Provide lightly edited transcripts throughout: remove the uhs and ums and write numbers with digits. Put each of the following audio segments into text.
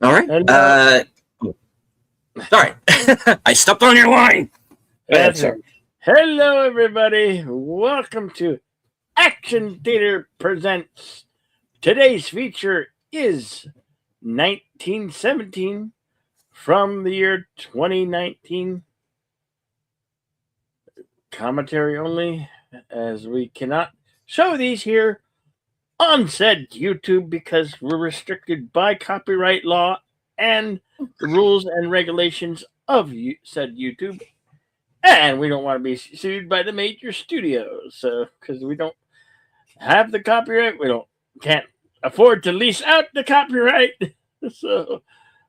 All right. Hello. Sorry. I stepped on your line. That's Sorry. it. Hello, everybody. Welcome to Action Theater Presents. Today's feature is 1917 from the year 2019. Commentary only, as we cannot show these here on said YouTube because we're restricted by copyright law and the rules and regulations of said YouTube. And we don't want to be sued by the major studios, so because we don't have the copyright, can't afford to lease out the copyright. So,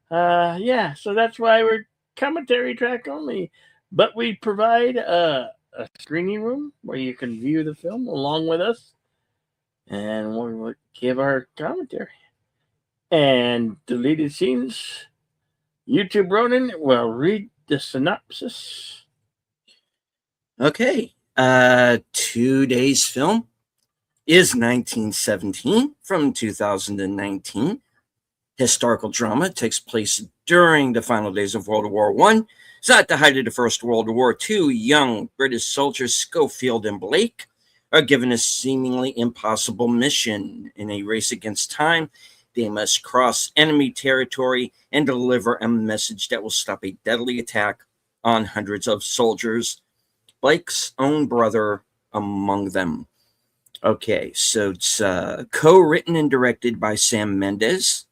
so that's why we're commentary track only. But we provide a screening room where you can view the film along with us, and we'll give our commentary. And deleted scenes, YouTube Ronin will read the synopsis. Okay. Today's film is 1917 from 2019. Historical drama. It takes place during the final days of World War I. It's at the height of the First World War. Two young British soldiers, Schofield and Blake, are given a seemingly impossible mission. In a race against time, they must cross enemy territory and deliver a message that will stop a deadly attack on hundreds of soldiers, Blake's own brother among them. Okay, so it's co-written and directed by Sam Mendes,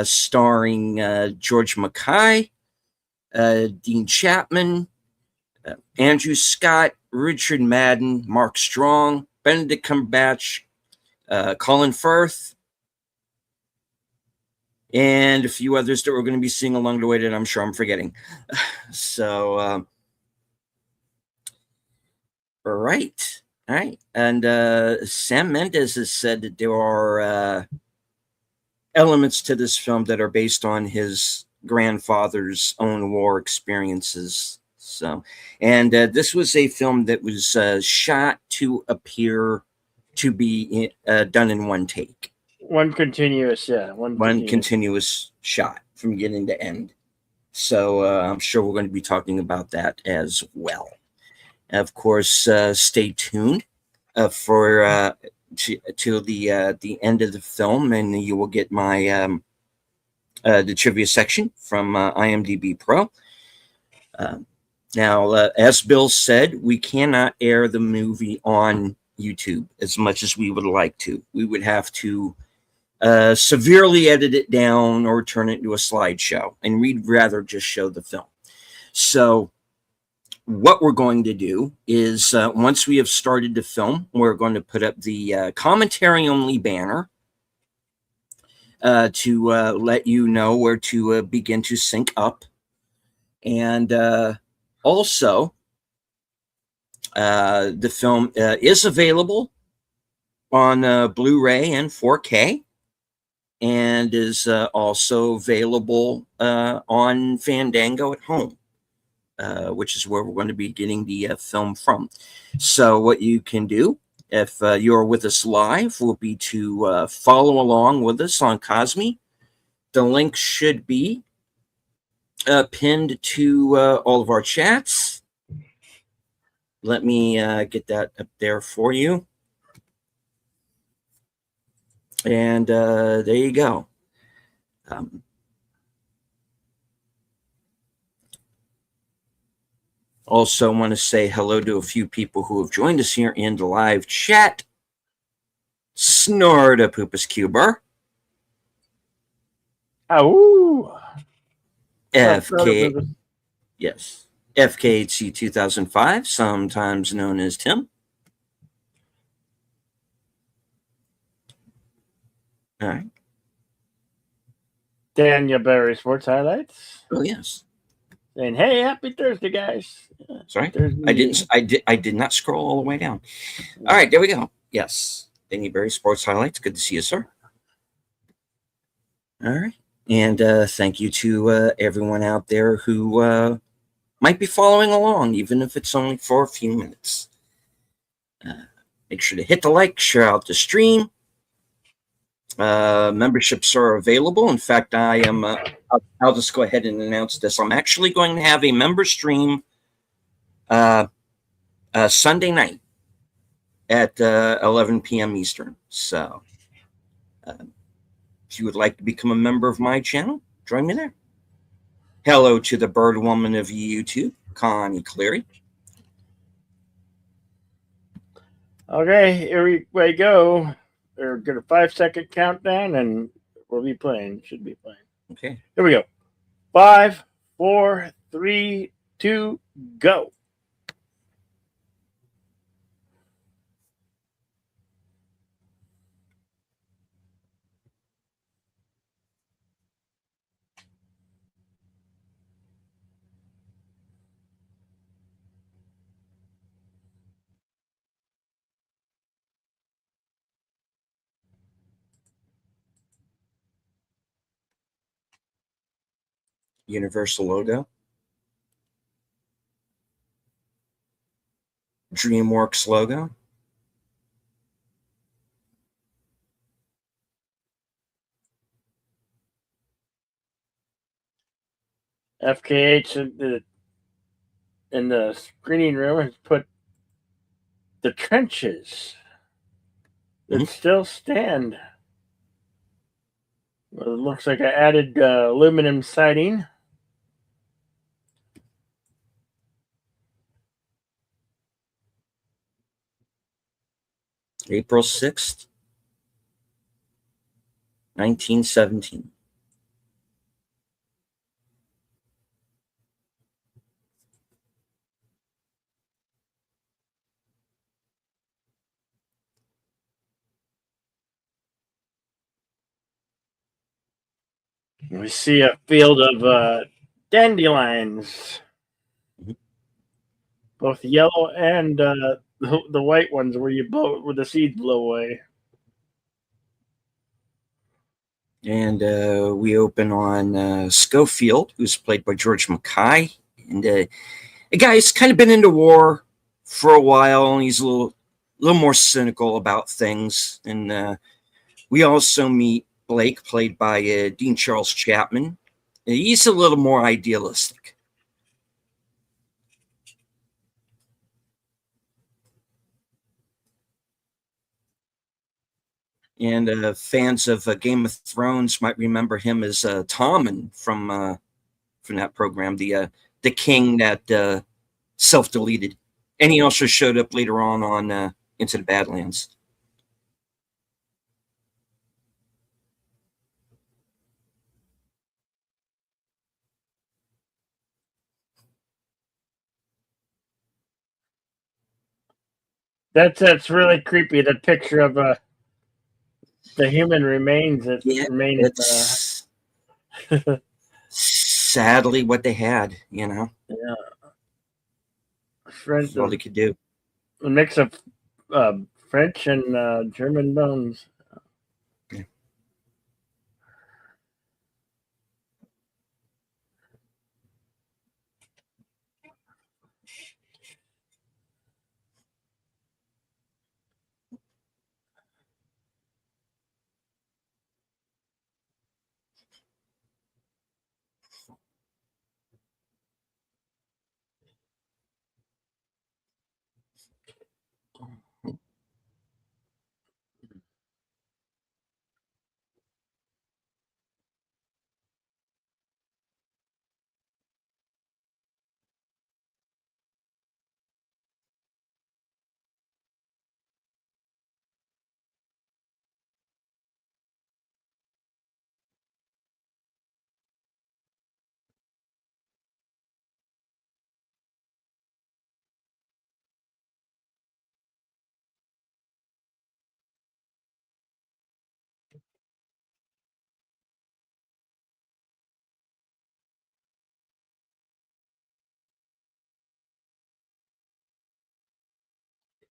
starring George Mackay, Dean Chapman, Andrew Scott, Richard Madden, Mark Strong, Benedict Cumberbatch, Colin Firth, and a few others that we're going to be seeing along the way that I'm sure I'm forgetting. So, all right. And Sam Mendes has said that there are elements to this film that are based on his grandfather's own war experiences. So, and this was a film that was shot to appear to be done in one take. One continuous shot from beginning to end. So I'm sure we're going to be talking about that as well. Of course, stay tuned for to the end of the film, and you will get my the trivia section from IMDb Pro. Now, as Bill said, we cannot air the movie on YouTube as much as we would like to. We would have to severely edit it down or turn it into a slideshow, and we'd rather just show the film. So what we're going to do is once we have started the film, we're going to put up the commentary only banner to let you know where to begin to sync up. And also, the film is available on Blu-ray and 4K, and is also available on Fandango at home. Which is where we're going to be getting the film from. So what you can do, if you're with us live, will be to follow along with us on Cosme. The link should be pinned to all of our chats. Let me get that up there for you. And there you go. Also want to say hello to a few people who have joined us here in the live chat. Snorda Poopus Cuber. Oh. FK. Yes. FKHC 2005, sometimes known as Tim. All right. Daniel Berry Sports Highlights. Oh, yes. And hey, happy Thursday, guys. Sorry, I did not scroll all the way down. All right, there we go. Yes, Danny Berry Sports Highlights. Good to see you, sir. All right, and thank you to everyone out there who might be following along, even if it's only for a few minutes. Make sure to hit the like, share out the stream, Memberships are available. In fact, I am. I'll just go ahead and announce this. I'm actually going to have a member stream Sunday night at 11 p.m. Eastern. So, if you would like to become a member of my channel, join me there. Hello to the bird woman of YouTube, Connie Cleary. Okay, here we go. We're going to 5-second countdown, and we'll be playing. Should be playing. Okay. Here we go. 5, 4, 3, 2, go. Universal logo. DreamWorks logo. FKH in the screening room has put the trenches that still stand. Well, it looks like I added aluminum siding. April 6th, 1917. We see a field of dandelions, both yellow and the white ones where the seeds blow away. And we open on Schofield, who's played by George Mackay. And the guy's kind of been into war for a while, and he's a little more cynical about things. And we also meet Blake, played by Dean Charles Chapman. He's a little more idealistic. And fans of Game of Thrones might remember him as Tommen from that program, the king that self-deleted. And he also showed up later on Into the Badlands. That's really creepy. The picture of the human remains that remain. It's sadly what they had, you know. Yeah. That's all they could do. A mix of French and German bones. Yeah.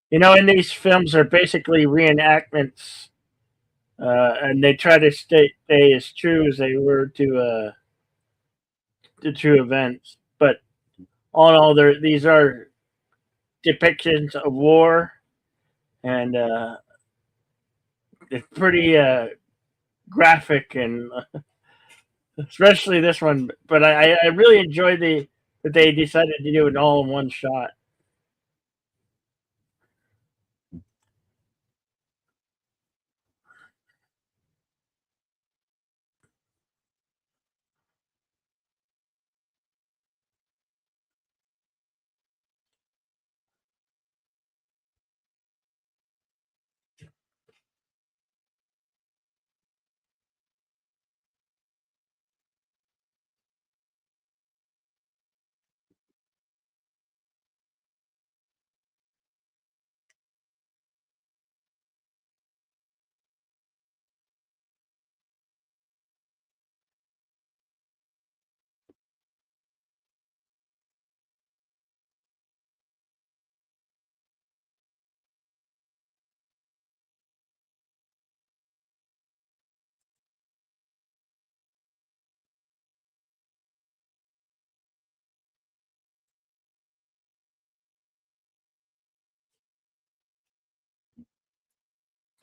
You know, and these films are basically reenactments, and they try to stay as true as they were to true events. But all in all, these are depictions of war, and it's pretty graphic and especially this one. But I really enjoyed that they decided to do it all in one shot.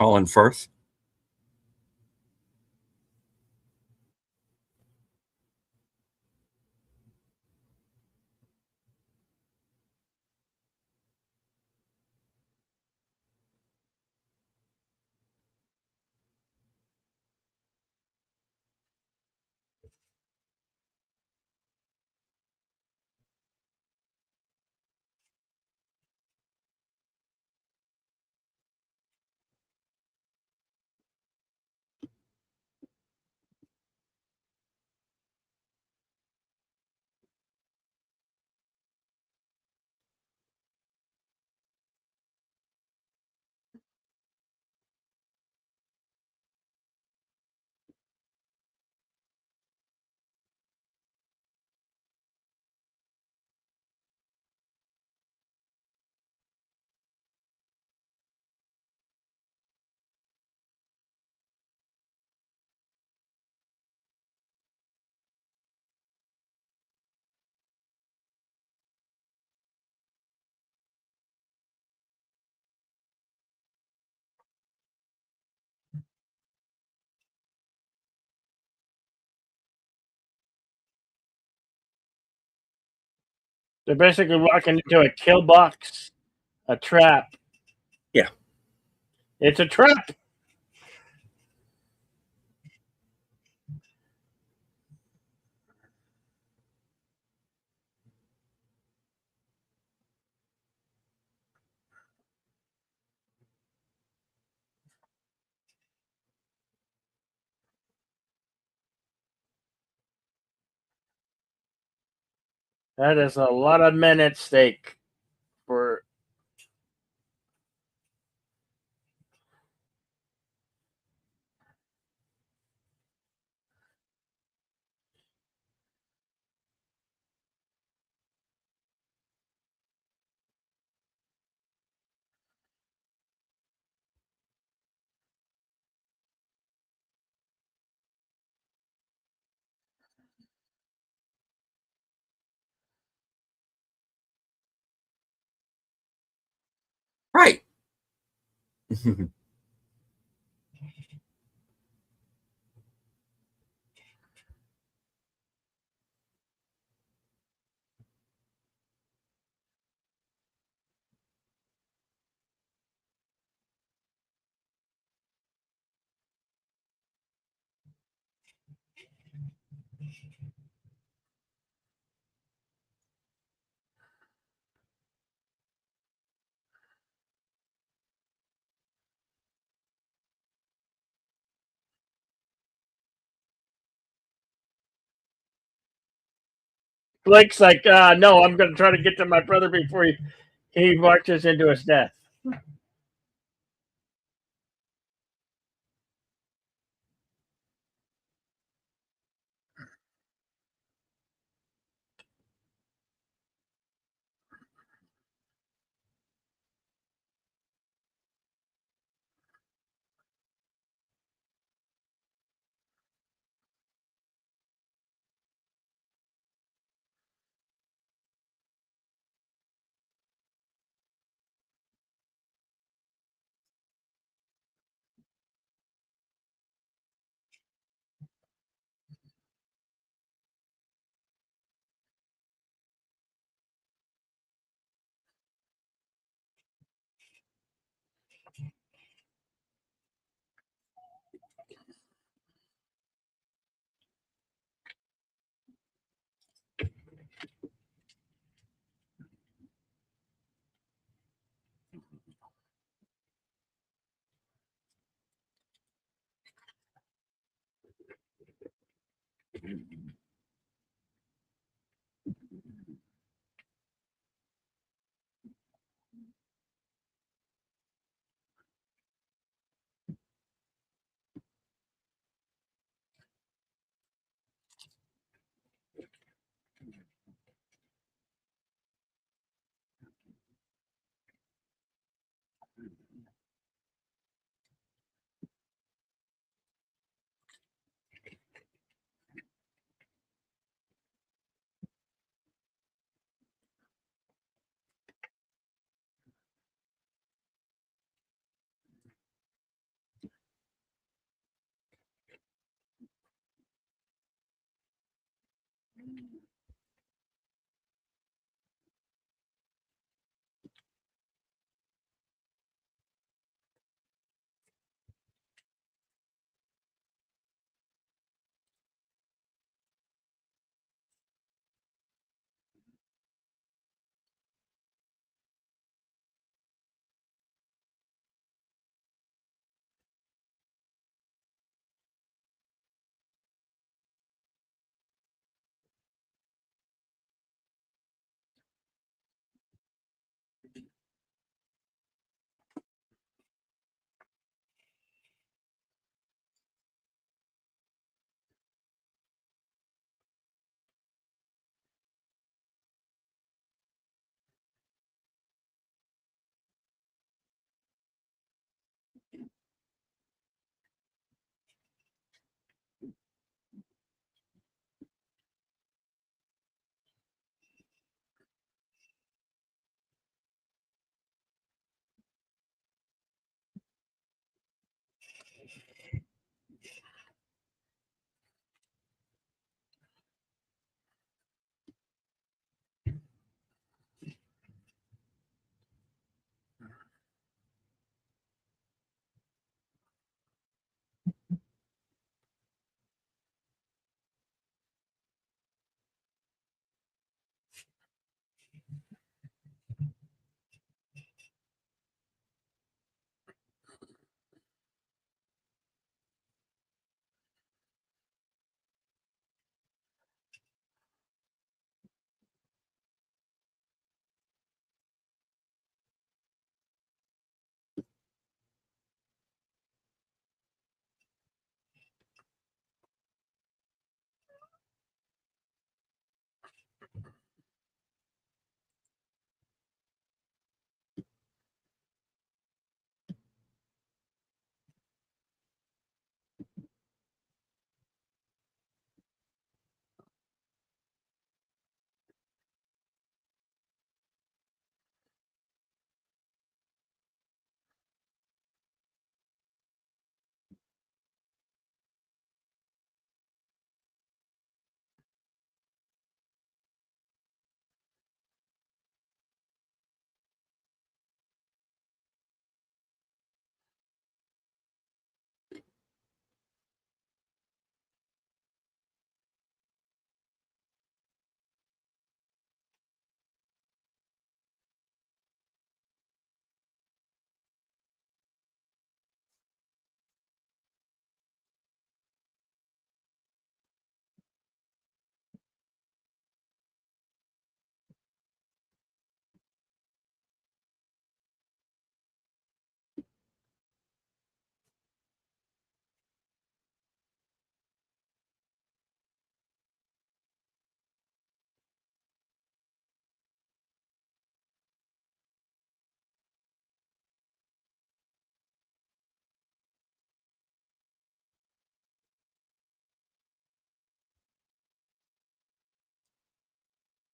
Colin Firth. They're basically walking into a kill box, a trap. Yeah. It's a trap. That is a lot of men at stake for Right. Blake's like, no, I'm going to try to get to my brother before he marches into his death.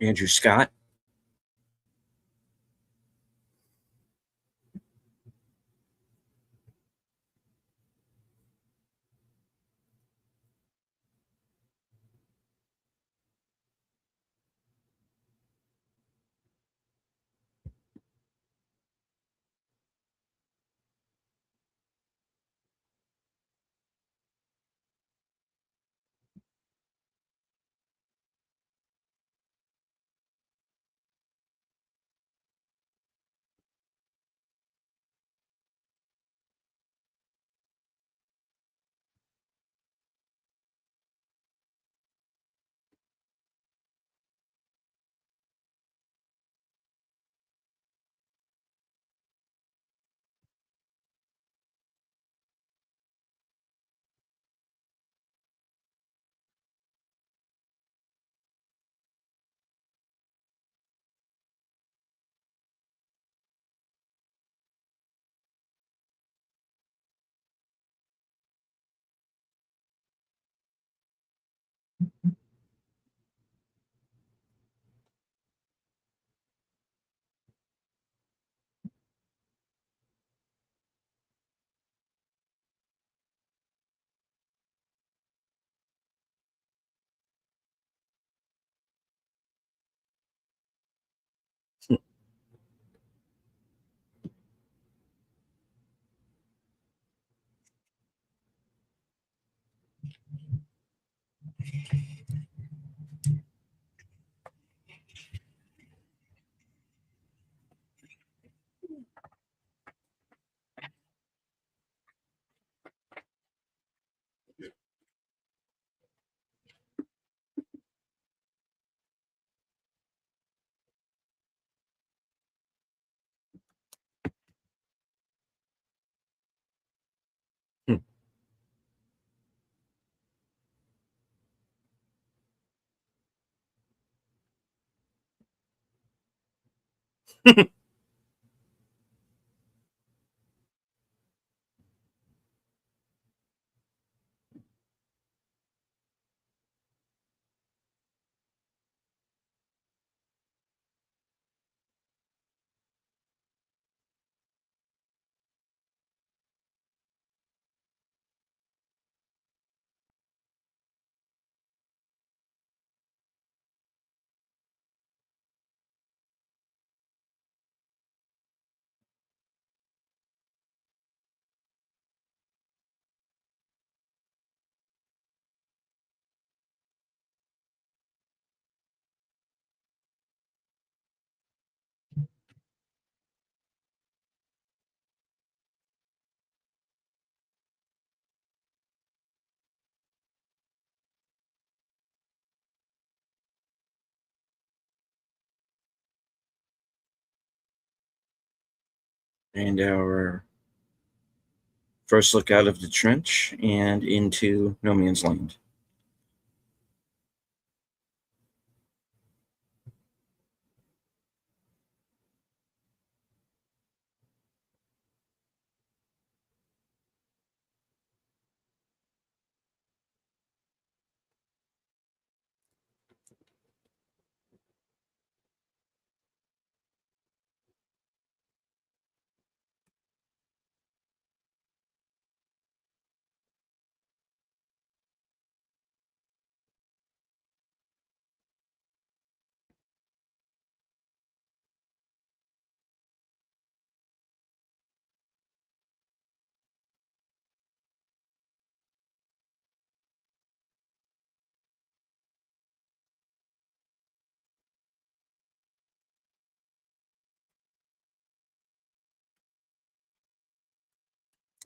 Andrew Scott. And our first look out of the trench and into no man's land.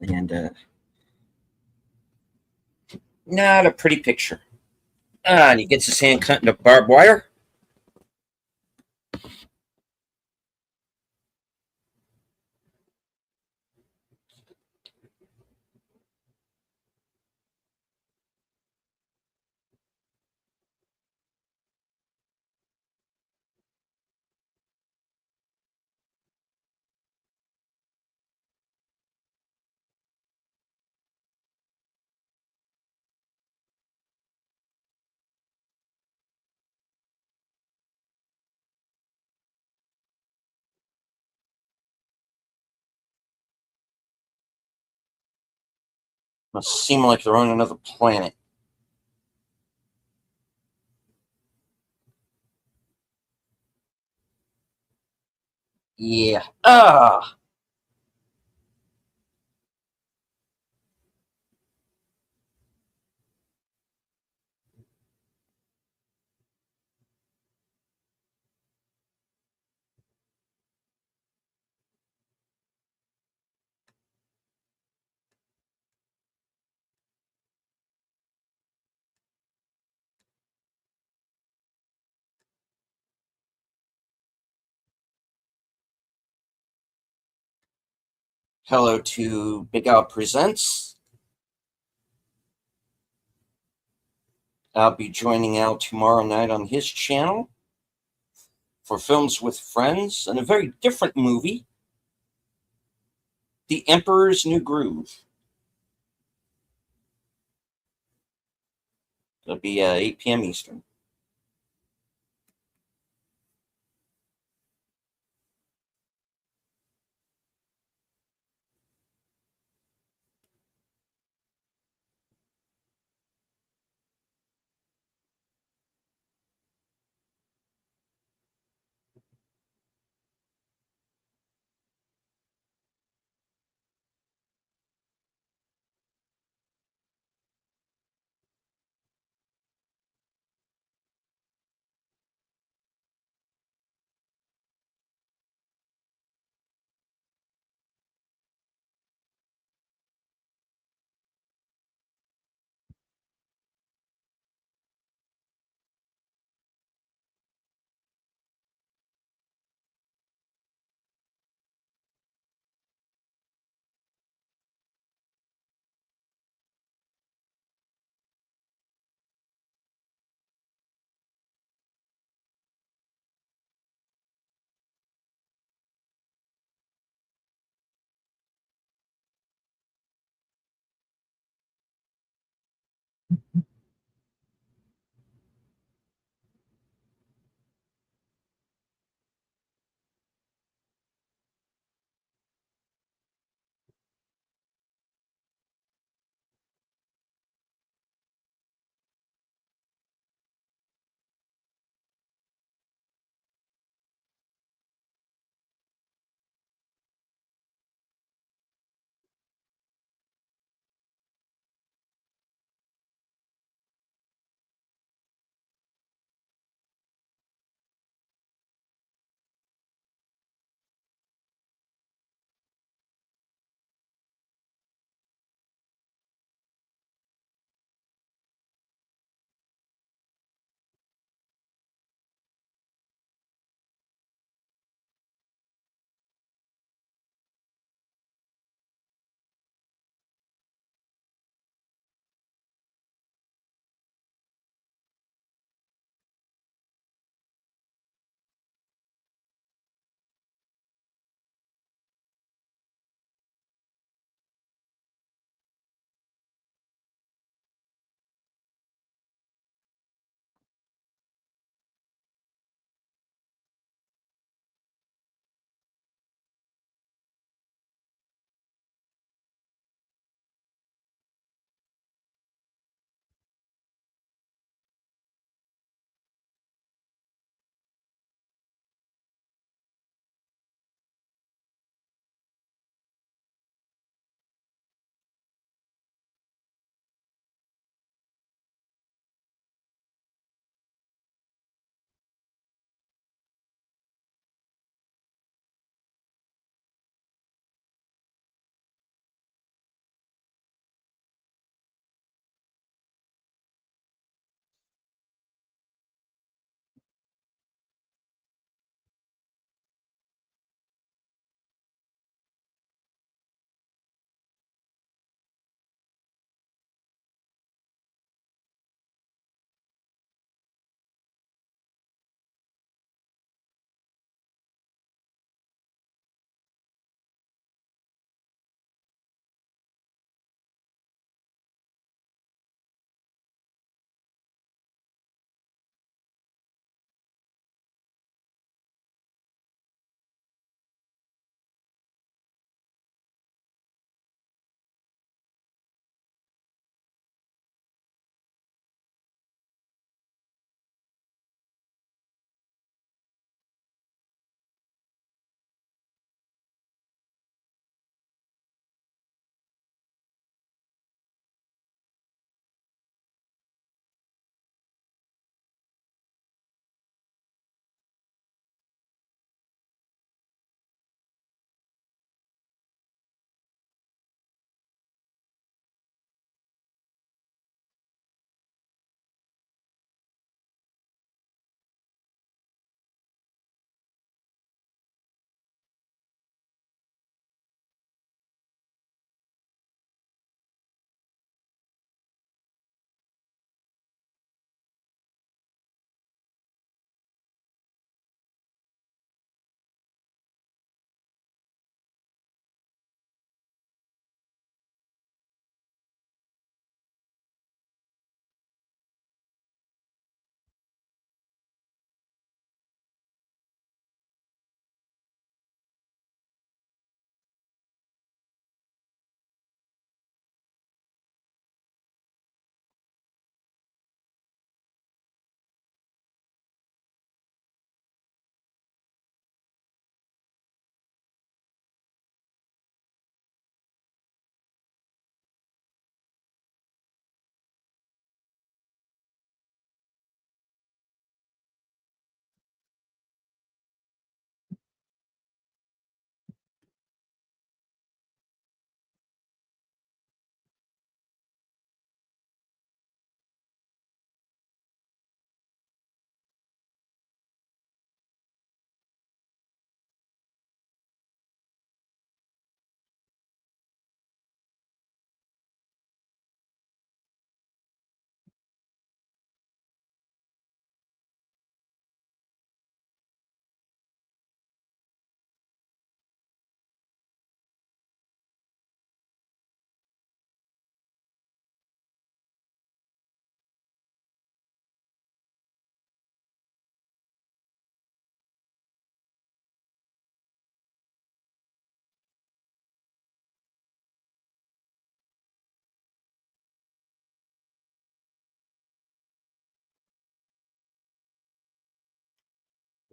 And not a pretty picture. And he gets his hand cut into barbed wire. Must seem like they're on another planet. Yeah. Ah. Hello to Big Al Presents. I'll be joining Al tomorrow night on his channel for Films with Friends and a very different movie, The Emperor's New Groove. It'll be 8 p.m. Eastern.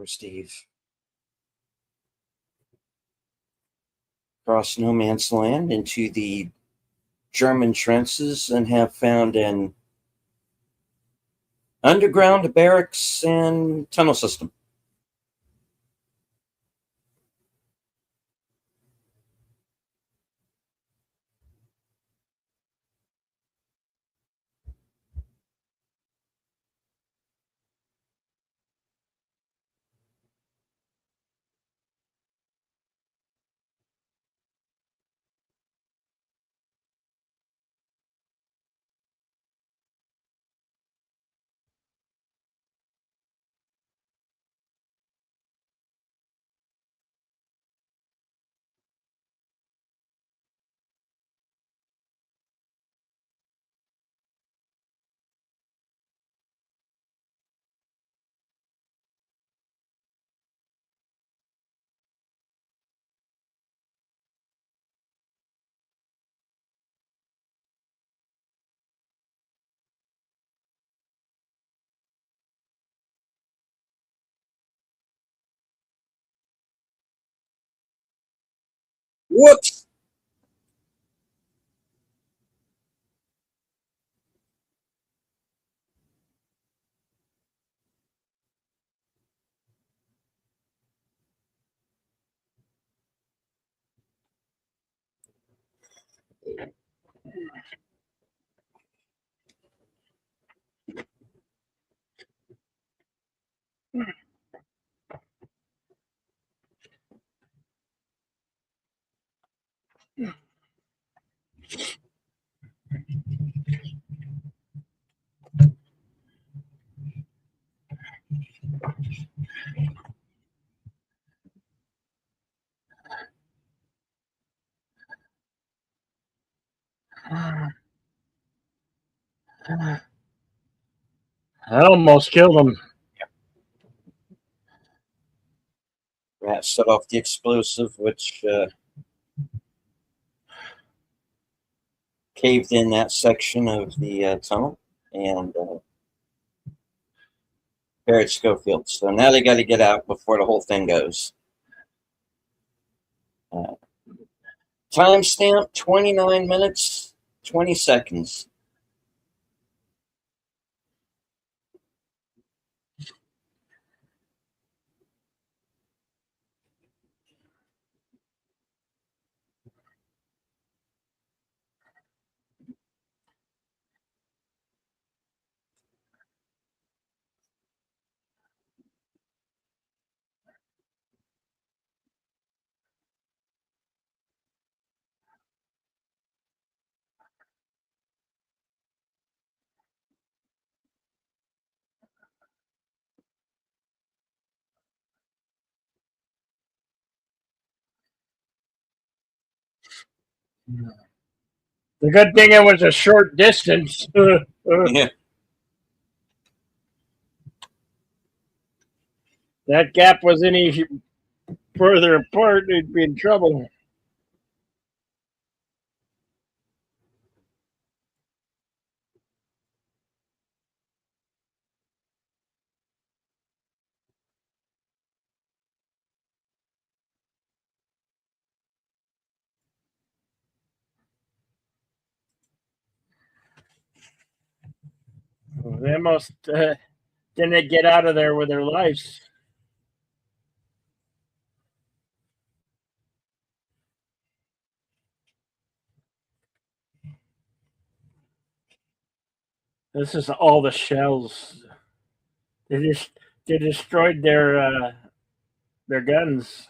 for Steve. Cross no man's land into the German trenches and have found an underground barracks and tunnel system. Whoops! I almost killed him. Rat set off the explosive, which caved in that section of the tunnel and buried Schofield. So now they got to get out before the whole thing goes. Timestamp 29 minutes, 20 seconds. The good thing it was a short distance. Yeah. That gap was any further apart, they'd be in trouble. They almost didn't get out of there with their lives. This is all the shells. They destroyed their guns.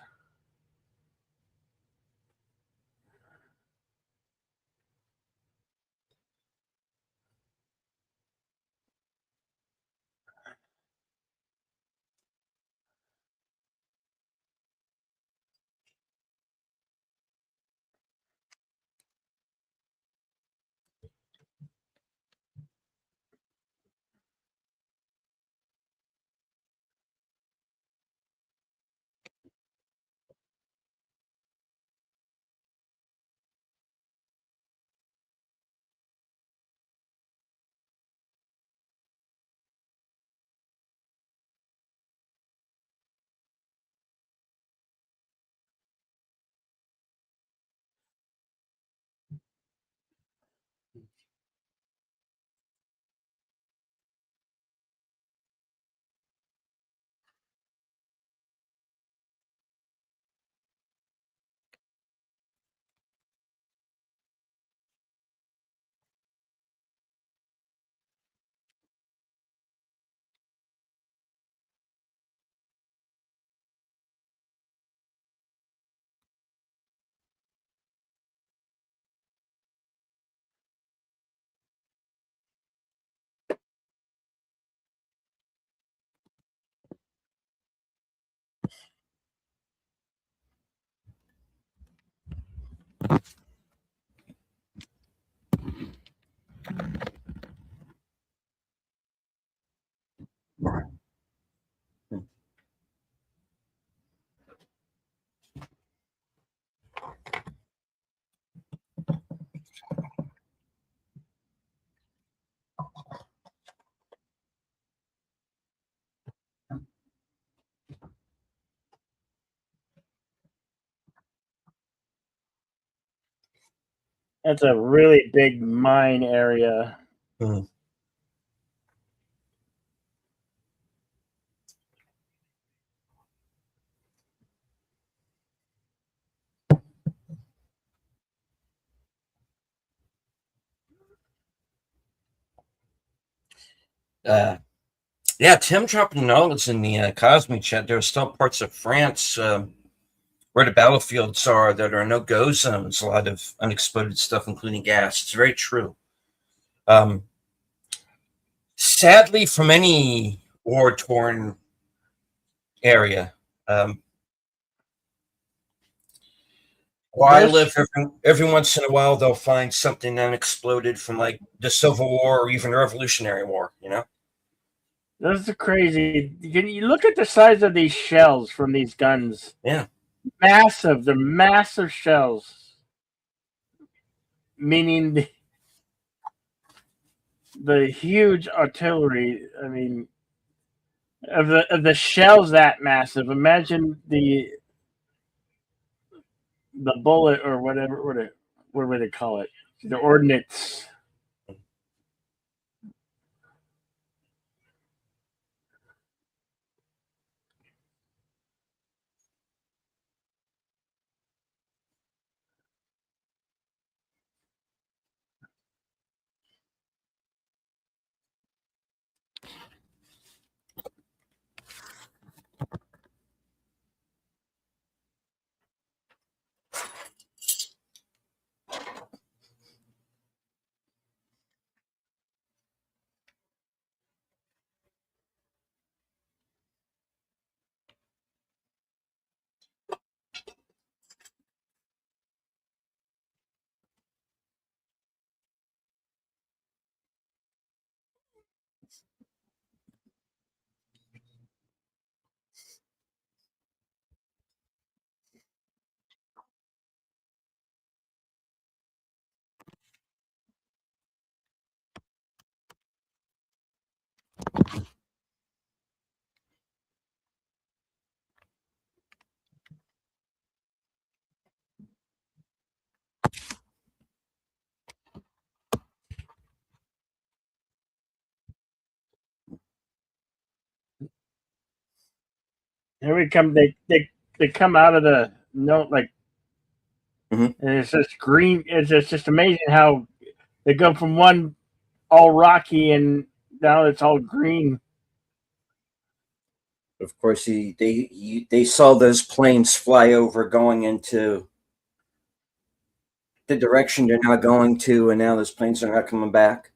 That's a really big mine area. Mhm. Uh, yeah, Tim dropping knowledge in the Cosme chat. There are still parts of France where the battlefields are that are no-go zones. A lot of unexploded stuff, including gas. It's very true. Um, Sadly, from any war-torn area, um, where I This live, every once in a while they'll find something unexploded from like the Civil War or even the Revolutionary War. You know? this is crazy. Can you look at the size of these shells from these guns? Yeah. Massive. They're massive shells. Meaning the huge artillery. I mean, of the shells that massive. Imagine the bullet or whatever. What would they call it? The ordnance. Here we come. They come out of the no like, Mhm. and it's just green. It's just amazing how they go from one all rocky and now it's all green. Of course, they saw those planes fly over going into the direction they're not going to, and now those planes are not coming back.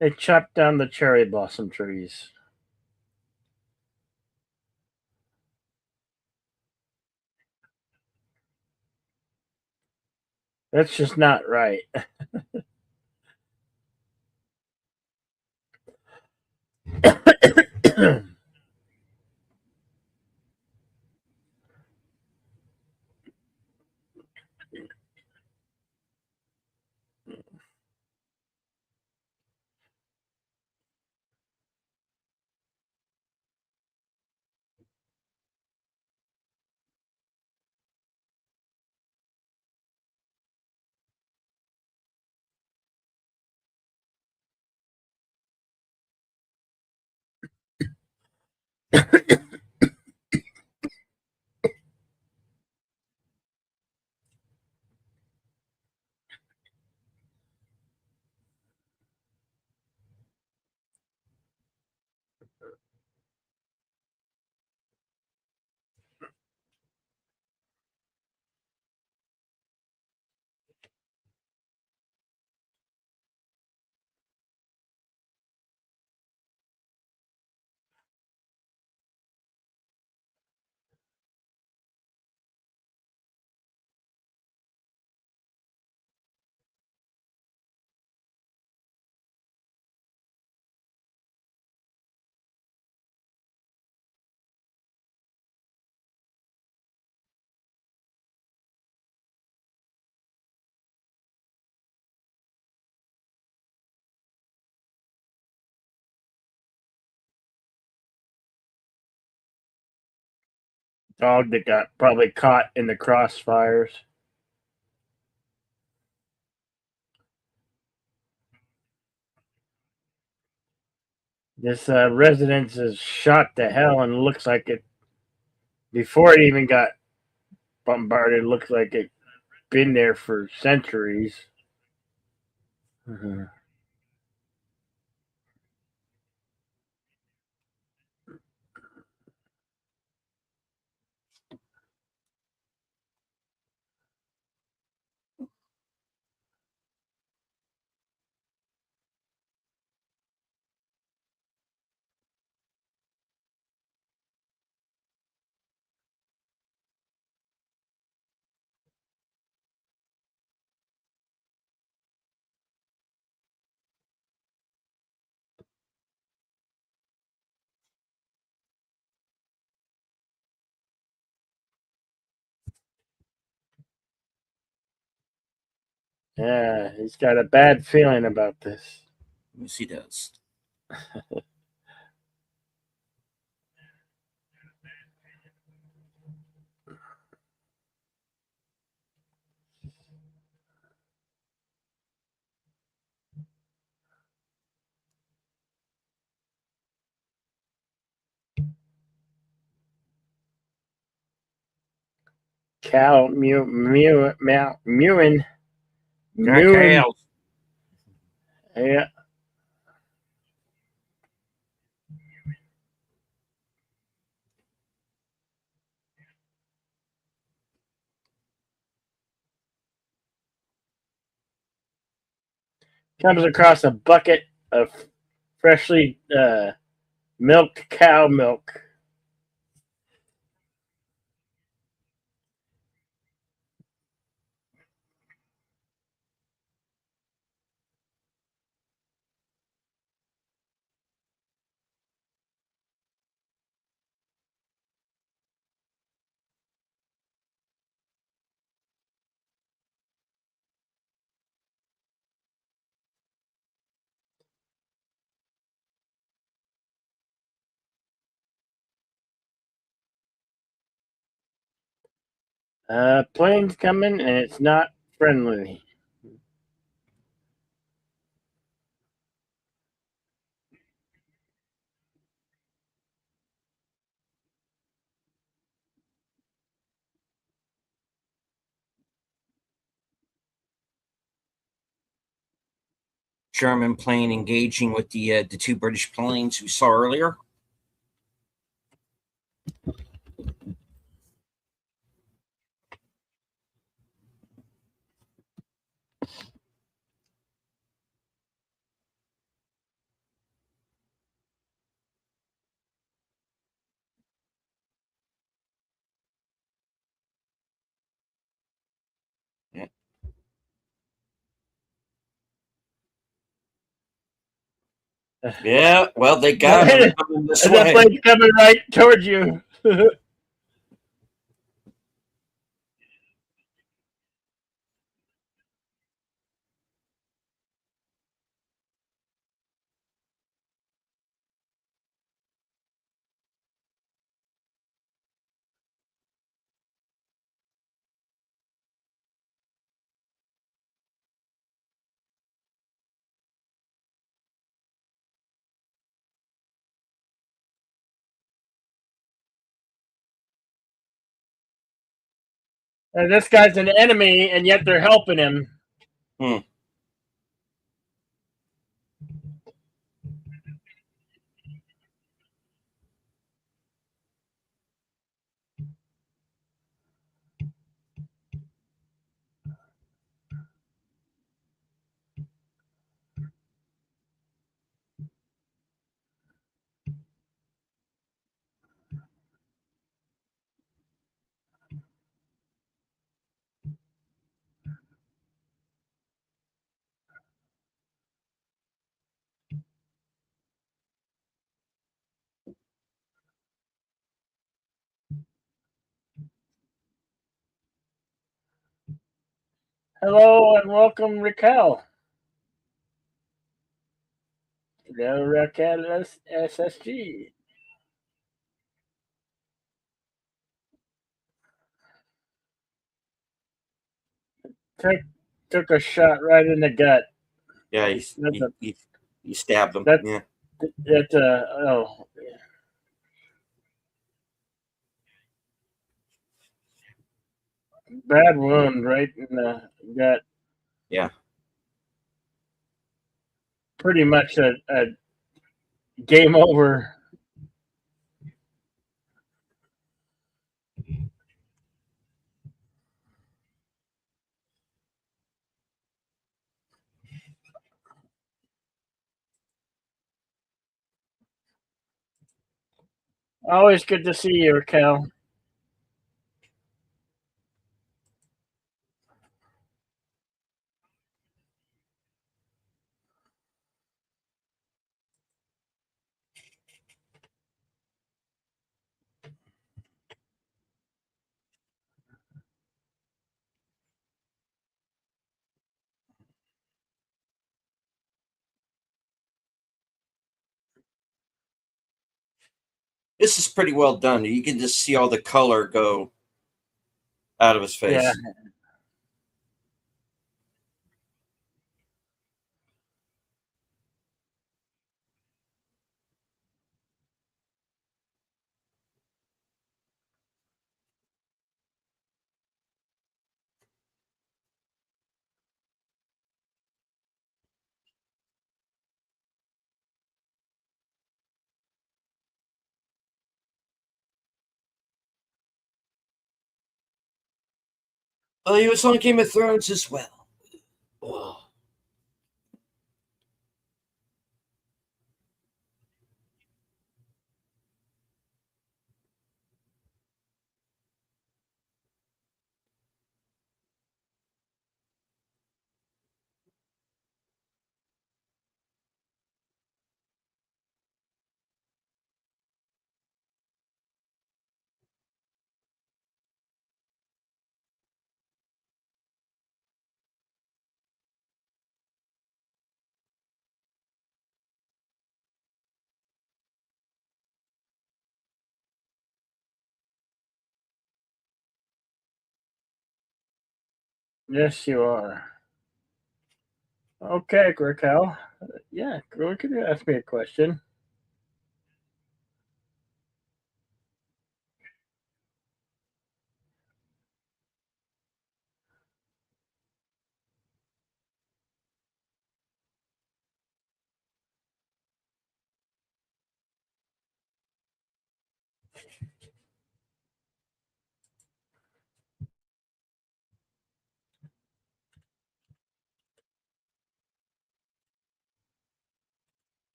They chopped down the cherry blossom trees. That's just not right. Dog that got probably caught in the crossfires. This residence is shot to hell and looks like it, before it even got bombarded, looks like it been there for centuries. Mhm. Yeah, he's got a bad feeling about this. Yes, he does. Cal Mewin. Jack Hales. Yeah, comes across a bucket of freshly milked cow milk. Plane's coming and it's not friendly. German plane engaging with the two British planes we saw earlier. Yeah, well, they got him coming this And that way. blade's coming right towards you. And this guy's an enemy, and yet they're helping him. Hmm. Hello and welcome, Raquel. Hello, Raquel SSG. Took, took a shot right in the gut. Yeah, That's a, he stabbed him. that, Yeah. that, oh, bad wound right in the gut. Yeah. Pretty much a game over. Always good to see you, Raquel. This is pretty well done. You can just see all the color go out of his Yeah. face. Oh, he was on Game of Thrones as well. Oh. Yes, you are. Okay, Raquel. Yeah, go could you ask me a question?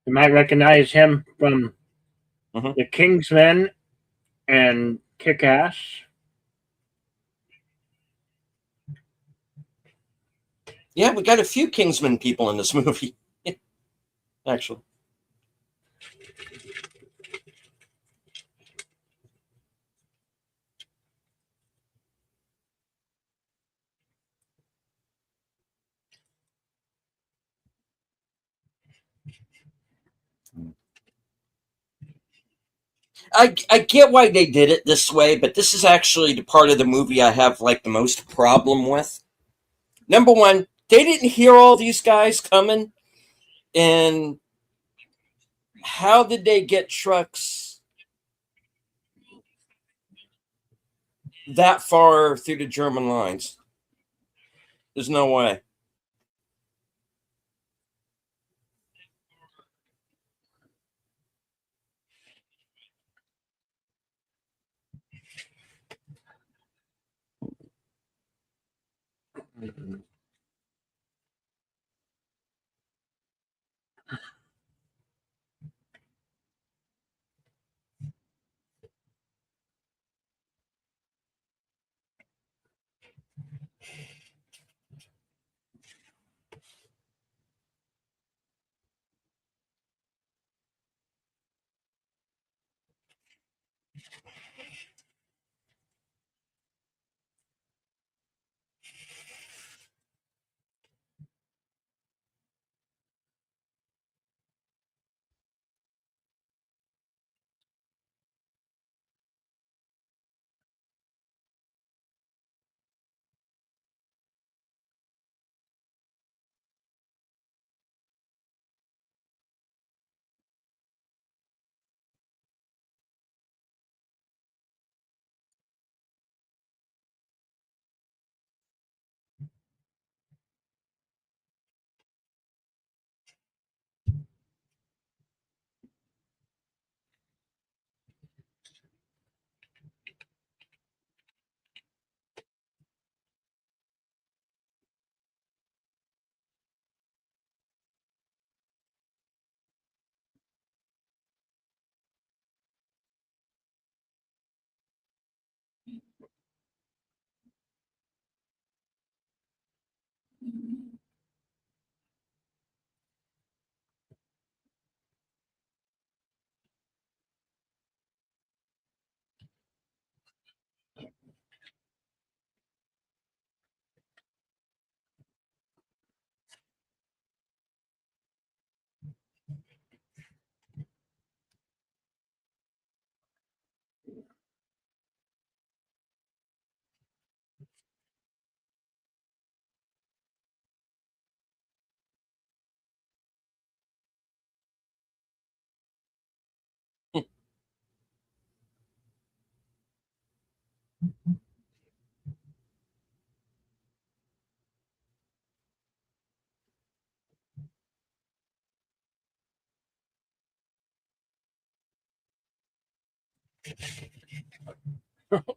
You might recognize him from Mhm. The Kingsman and Kick Ass. Yeah, we got a few Kingsman people in this movie, actually. I get why they did it this way, but this is actually the part of the movie I have like the most problem with. Number one, they didn't hear all these guys coming, and How did they get trucks that far through the German lines? There's no way.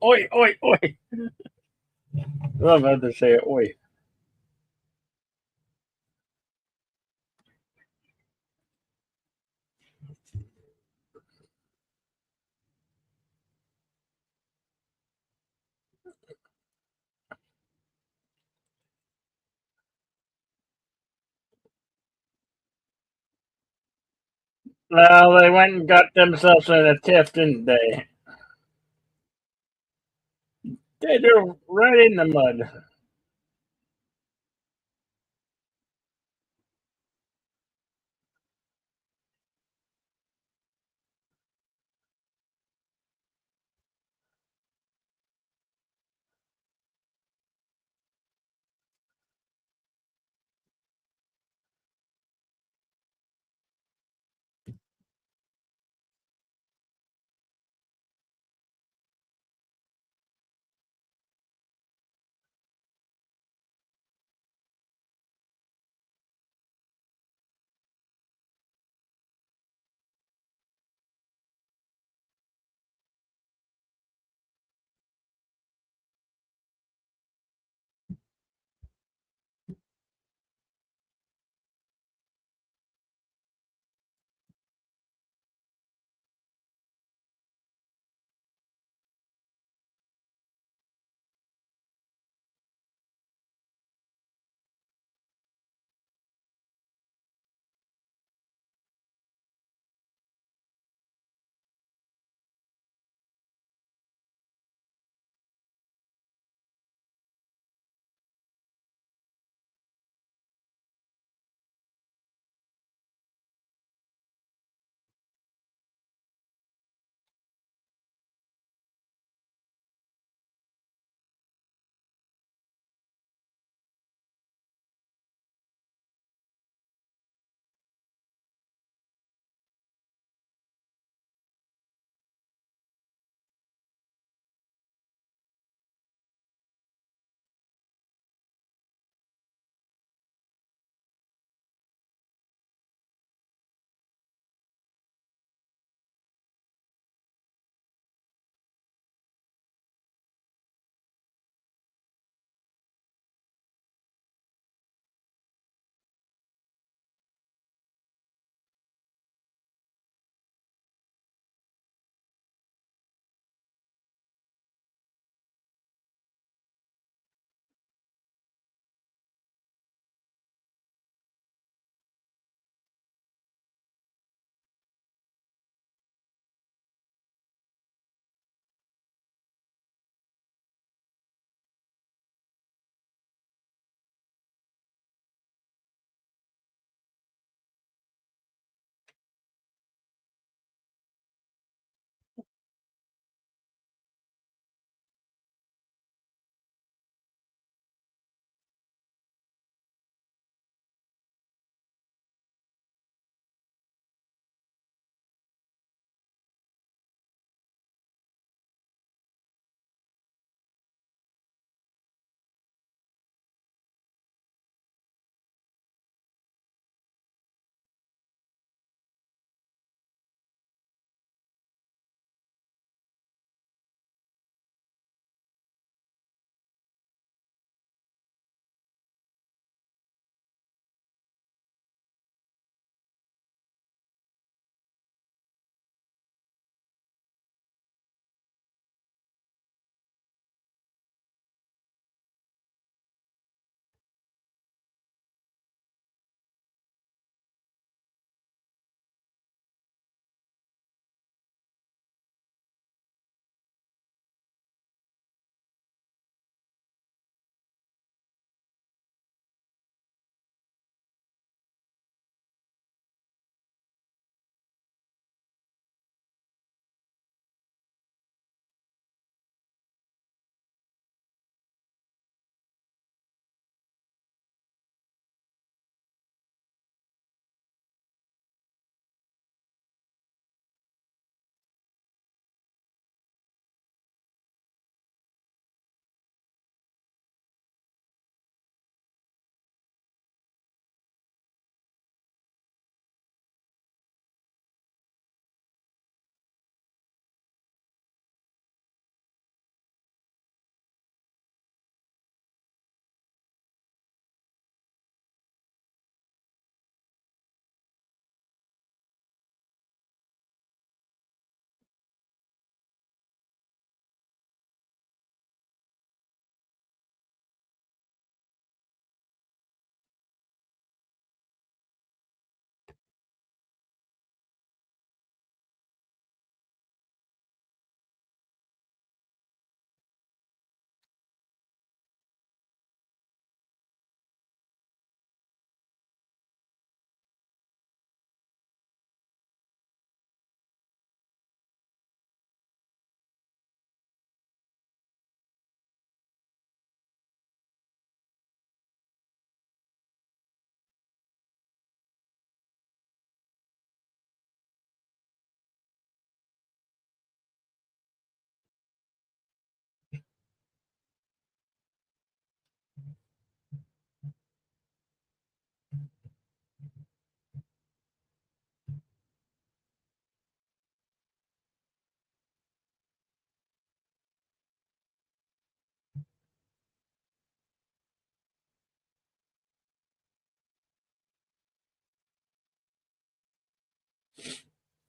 Oi, oi, oi. I love how to say it, oi. Well, they went and got themselves in a tiff, didn't they? They're right in the mud.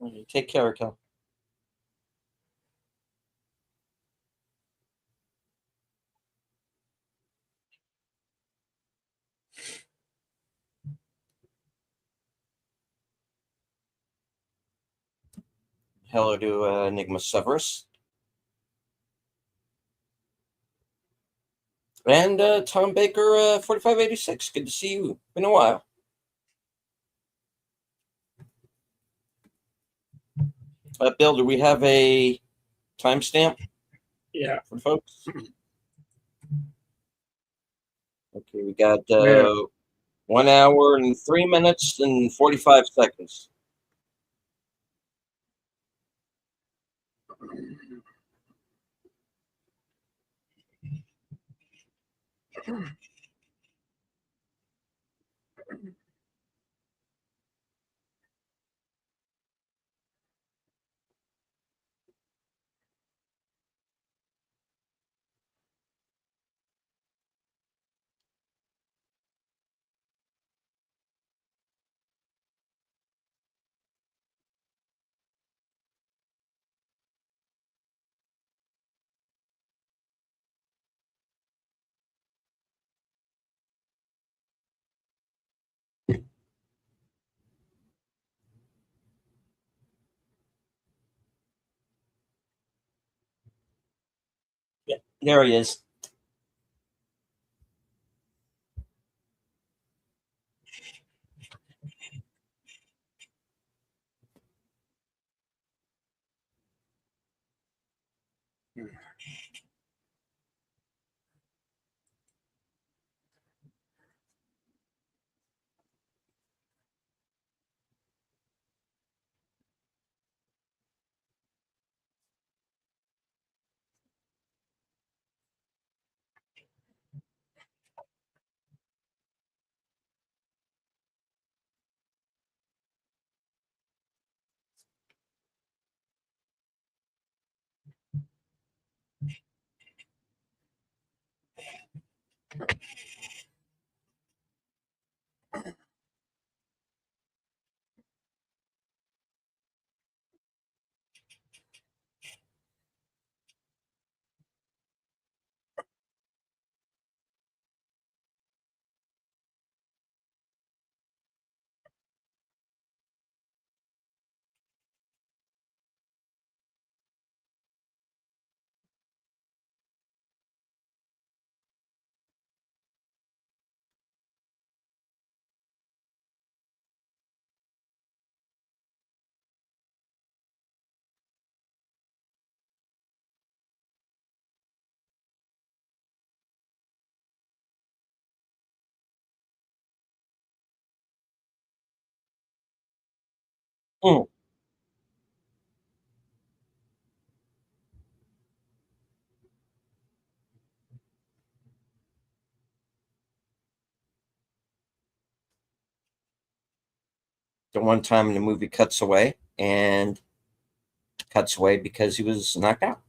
Okay, take care, Kel. Hello to Enigma Severus. And Tom Baker, 4586. Good to see you. Been a while. Bill, do we have a timestamp Yeah. for folks? Okay, we got Yeah. 1 hour and 3 minutes and 45 seconds. Yeah, there he is. Mm. The one time in the movie cuts away and cuts away because he was knocked out.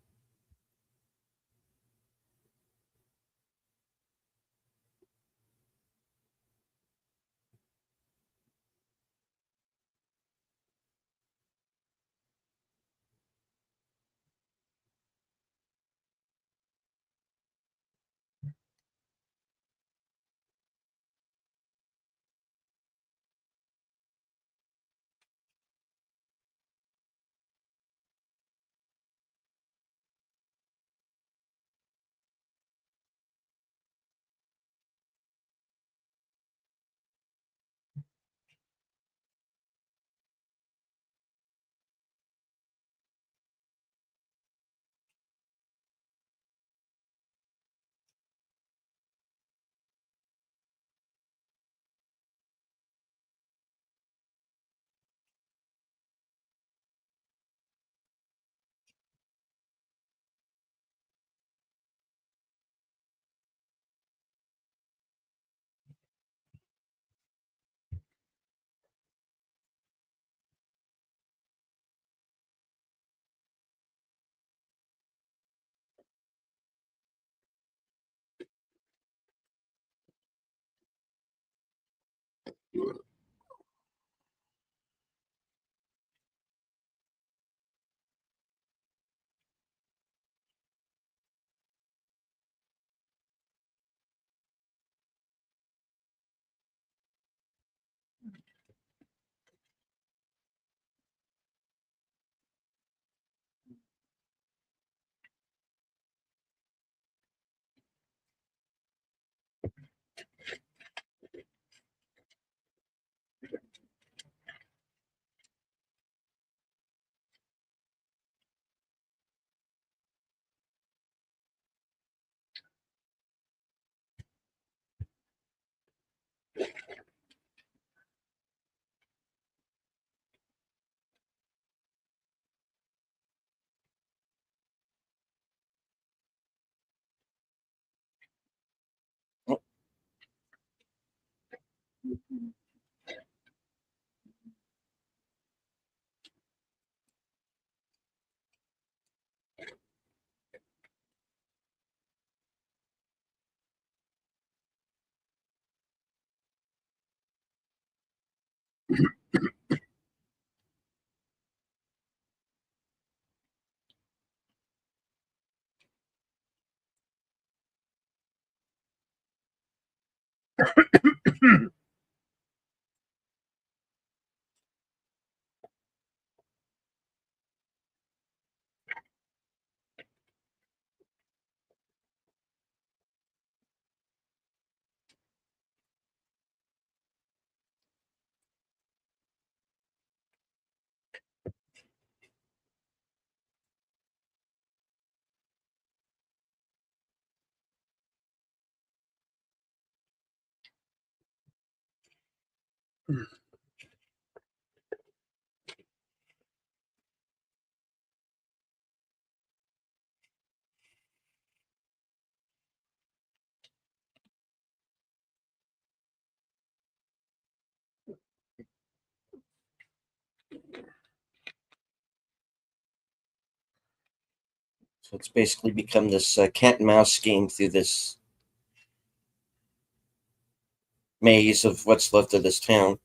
So it's basically become this cat and mouse game through this maze of what's left of this town,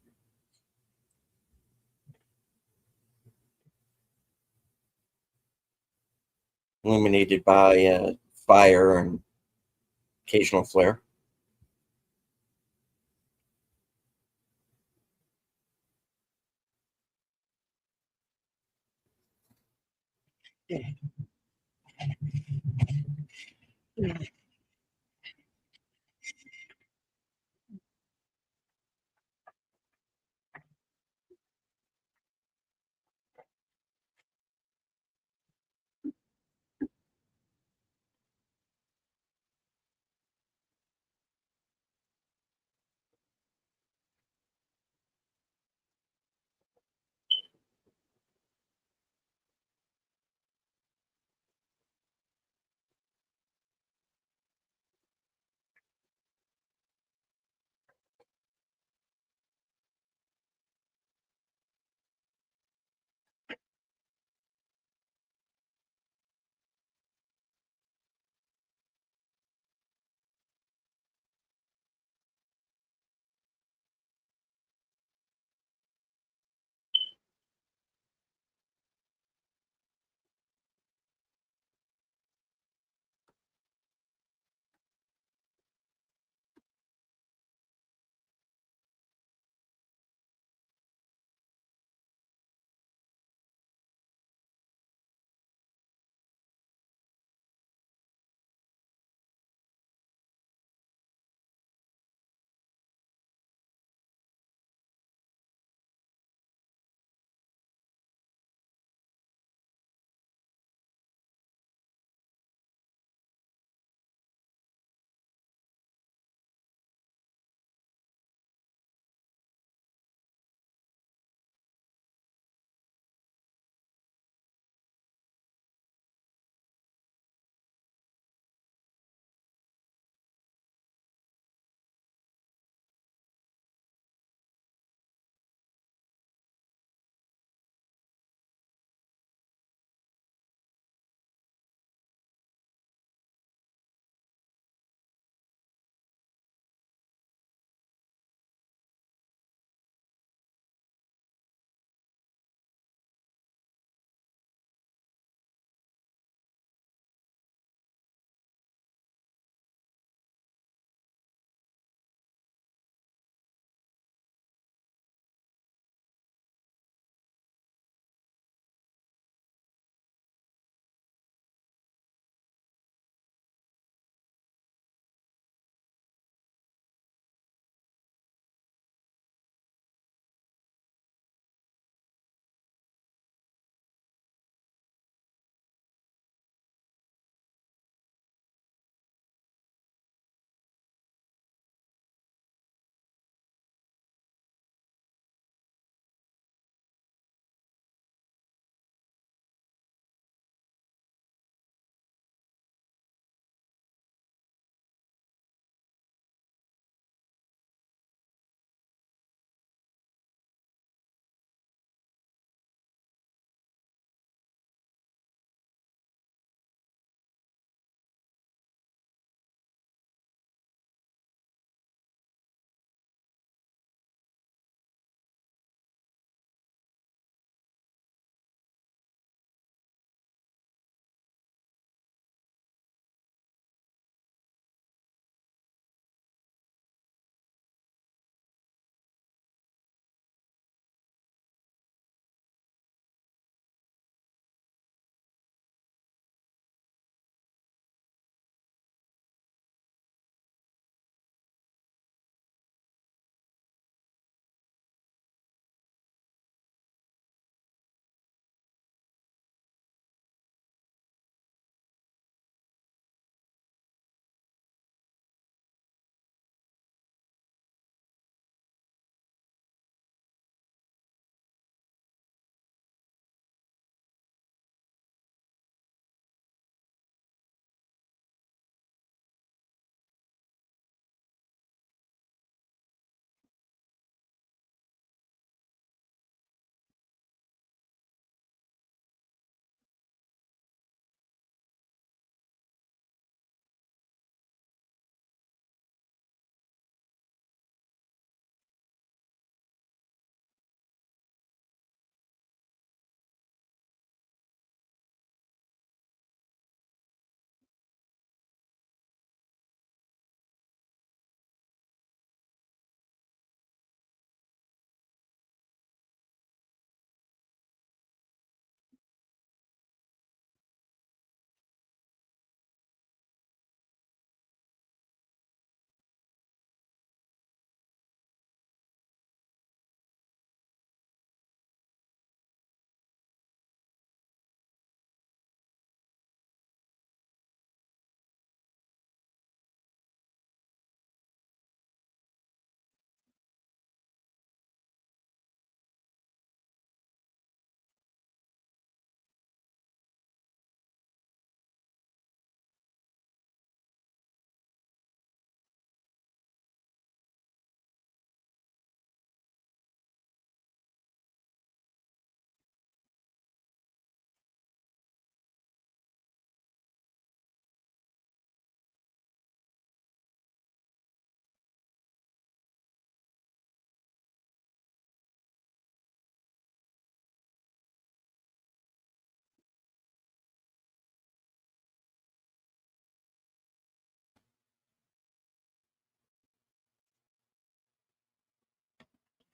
illuminated by fire and occasional flare.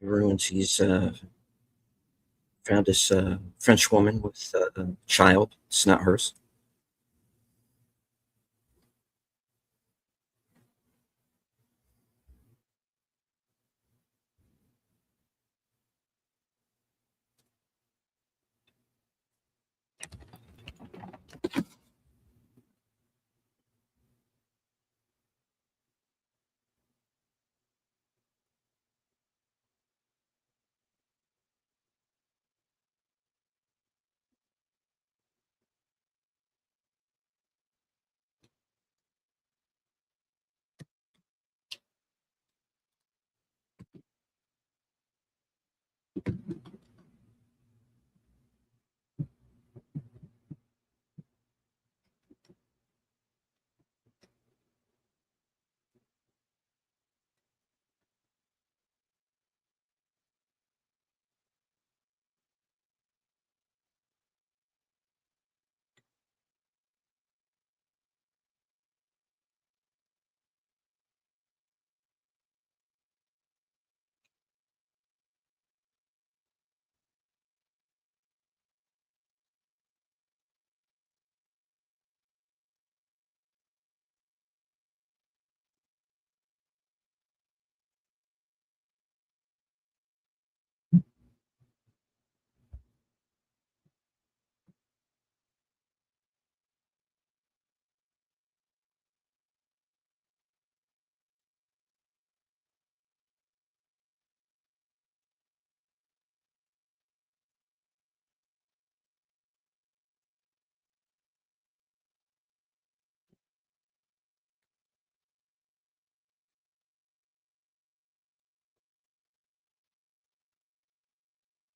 ruins. He's found this French woman with a child. It's not hers.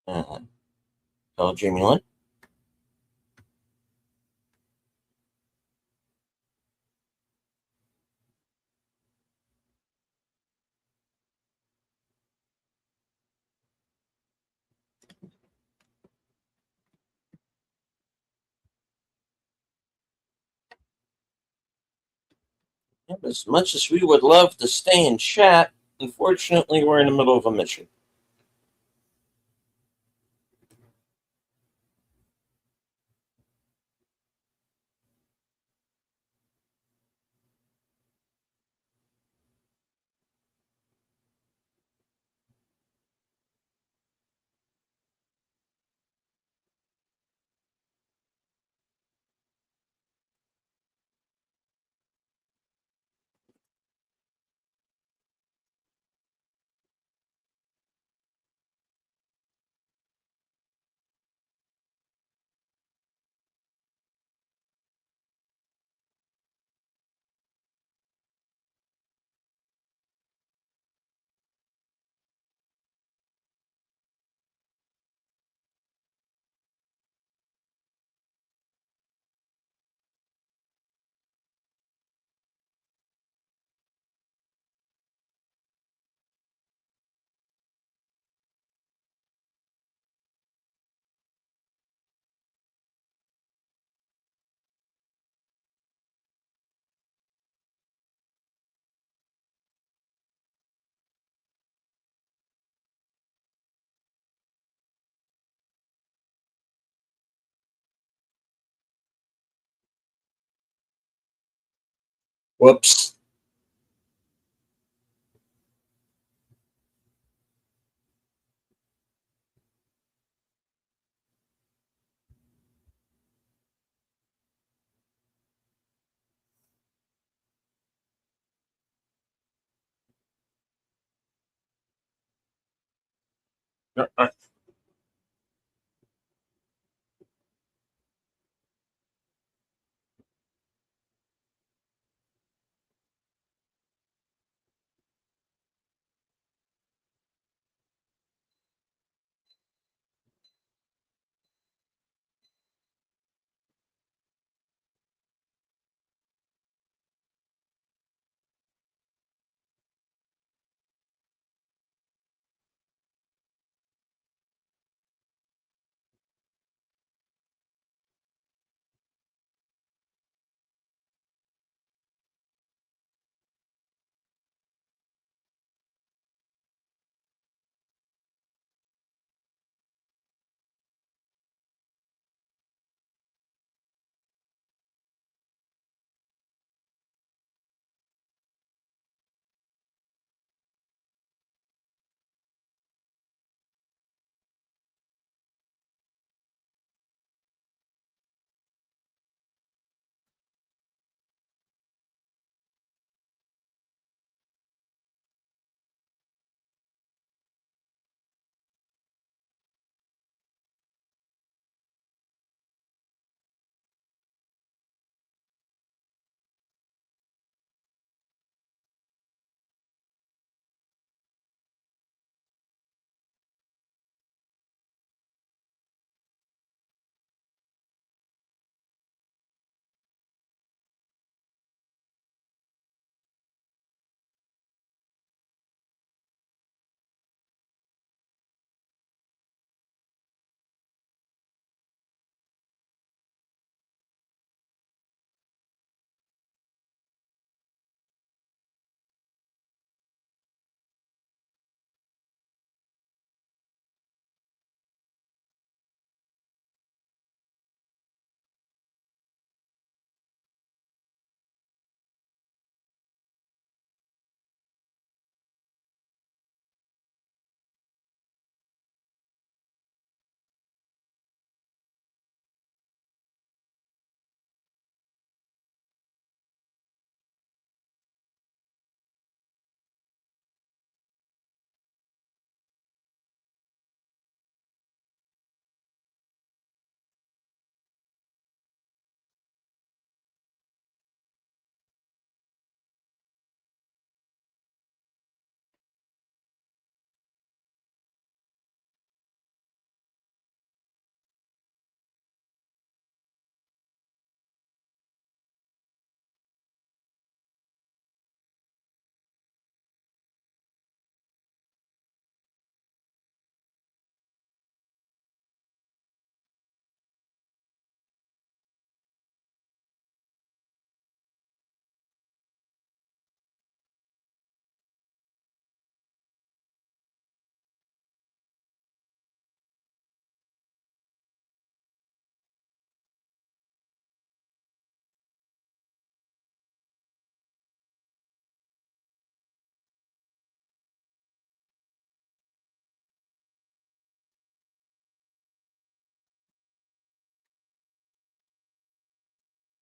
Uh, oh, Jamie Lynn. Yep, as much as we would love to stay and chat, unfortunately, we're in the middle of a mission. Whoops.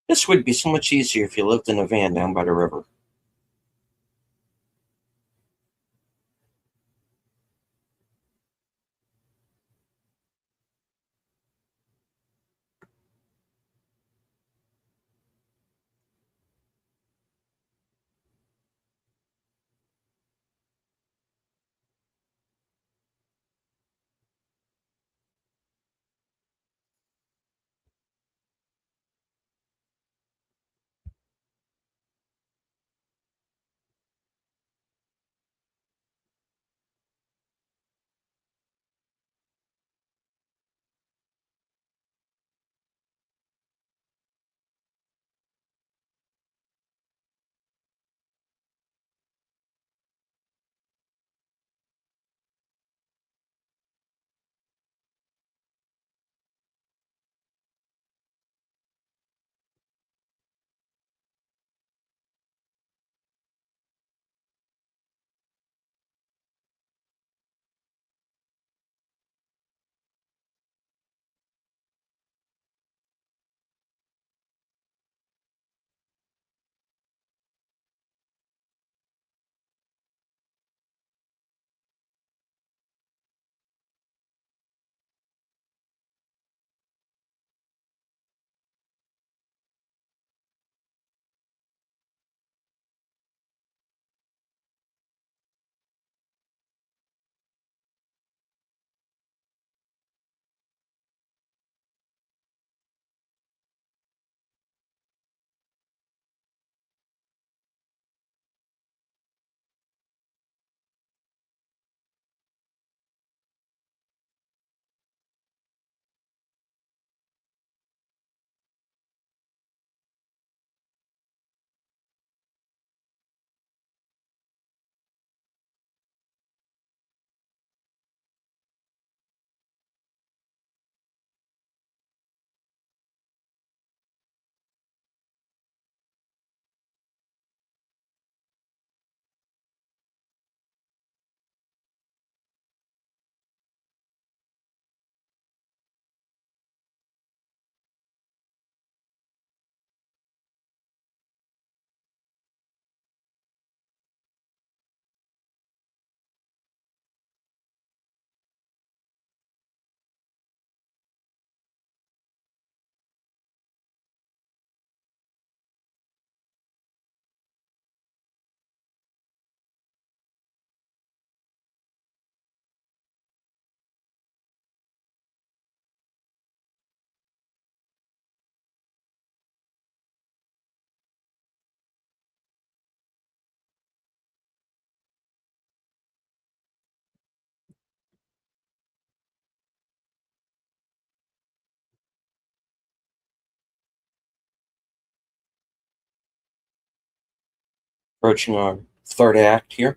This would be so much easier if you lived in a van down by the river. Approaching our third act here.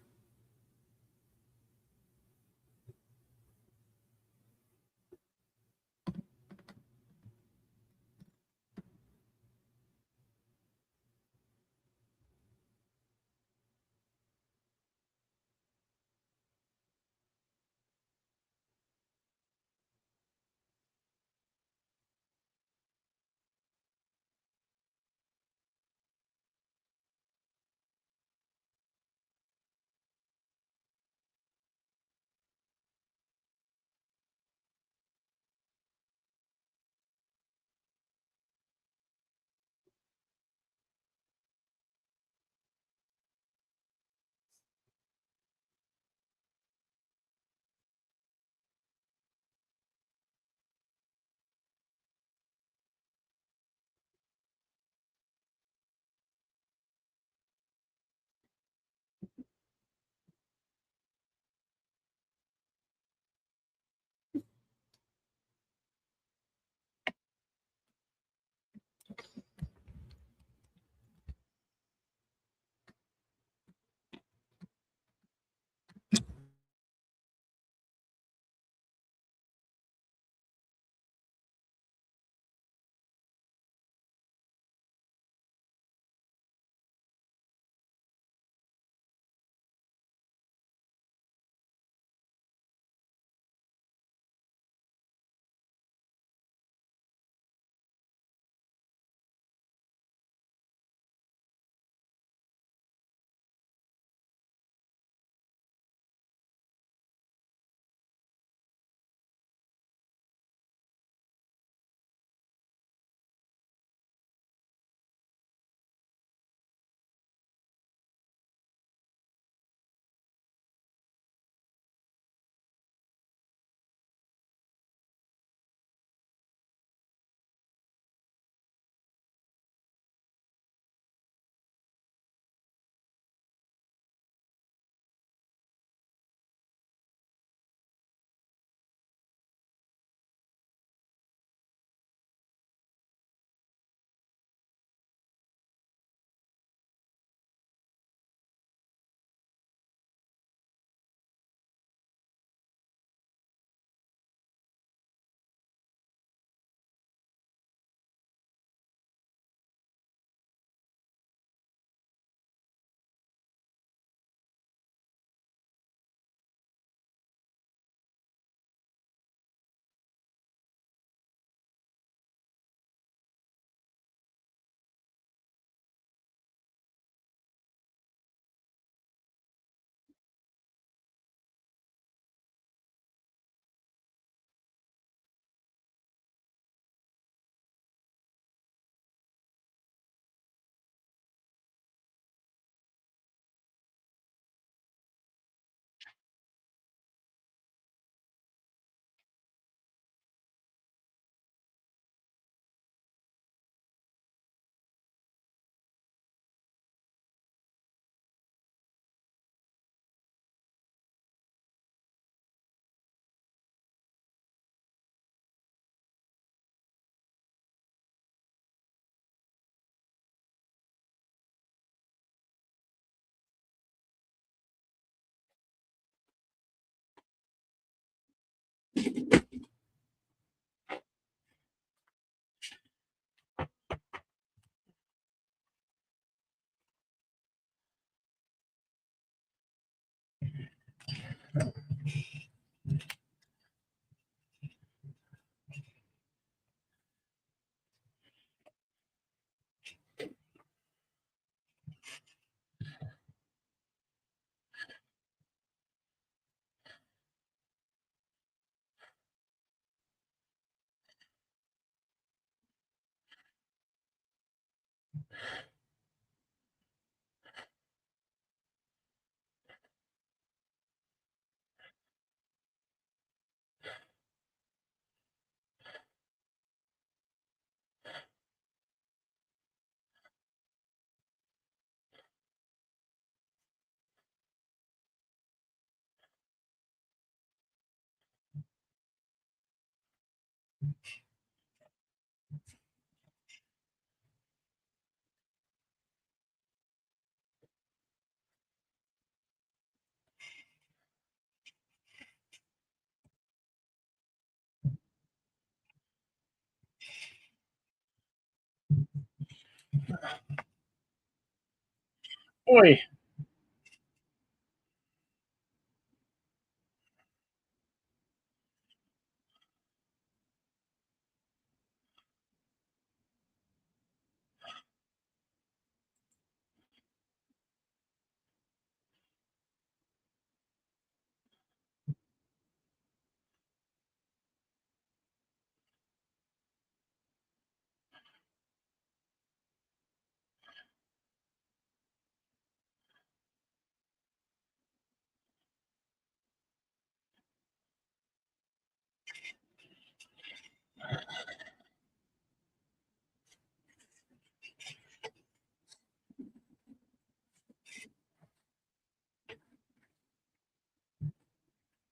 Boy,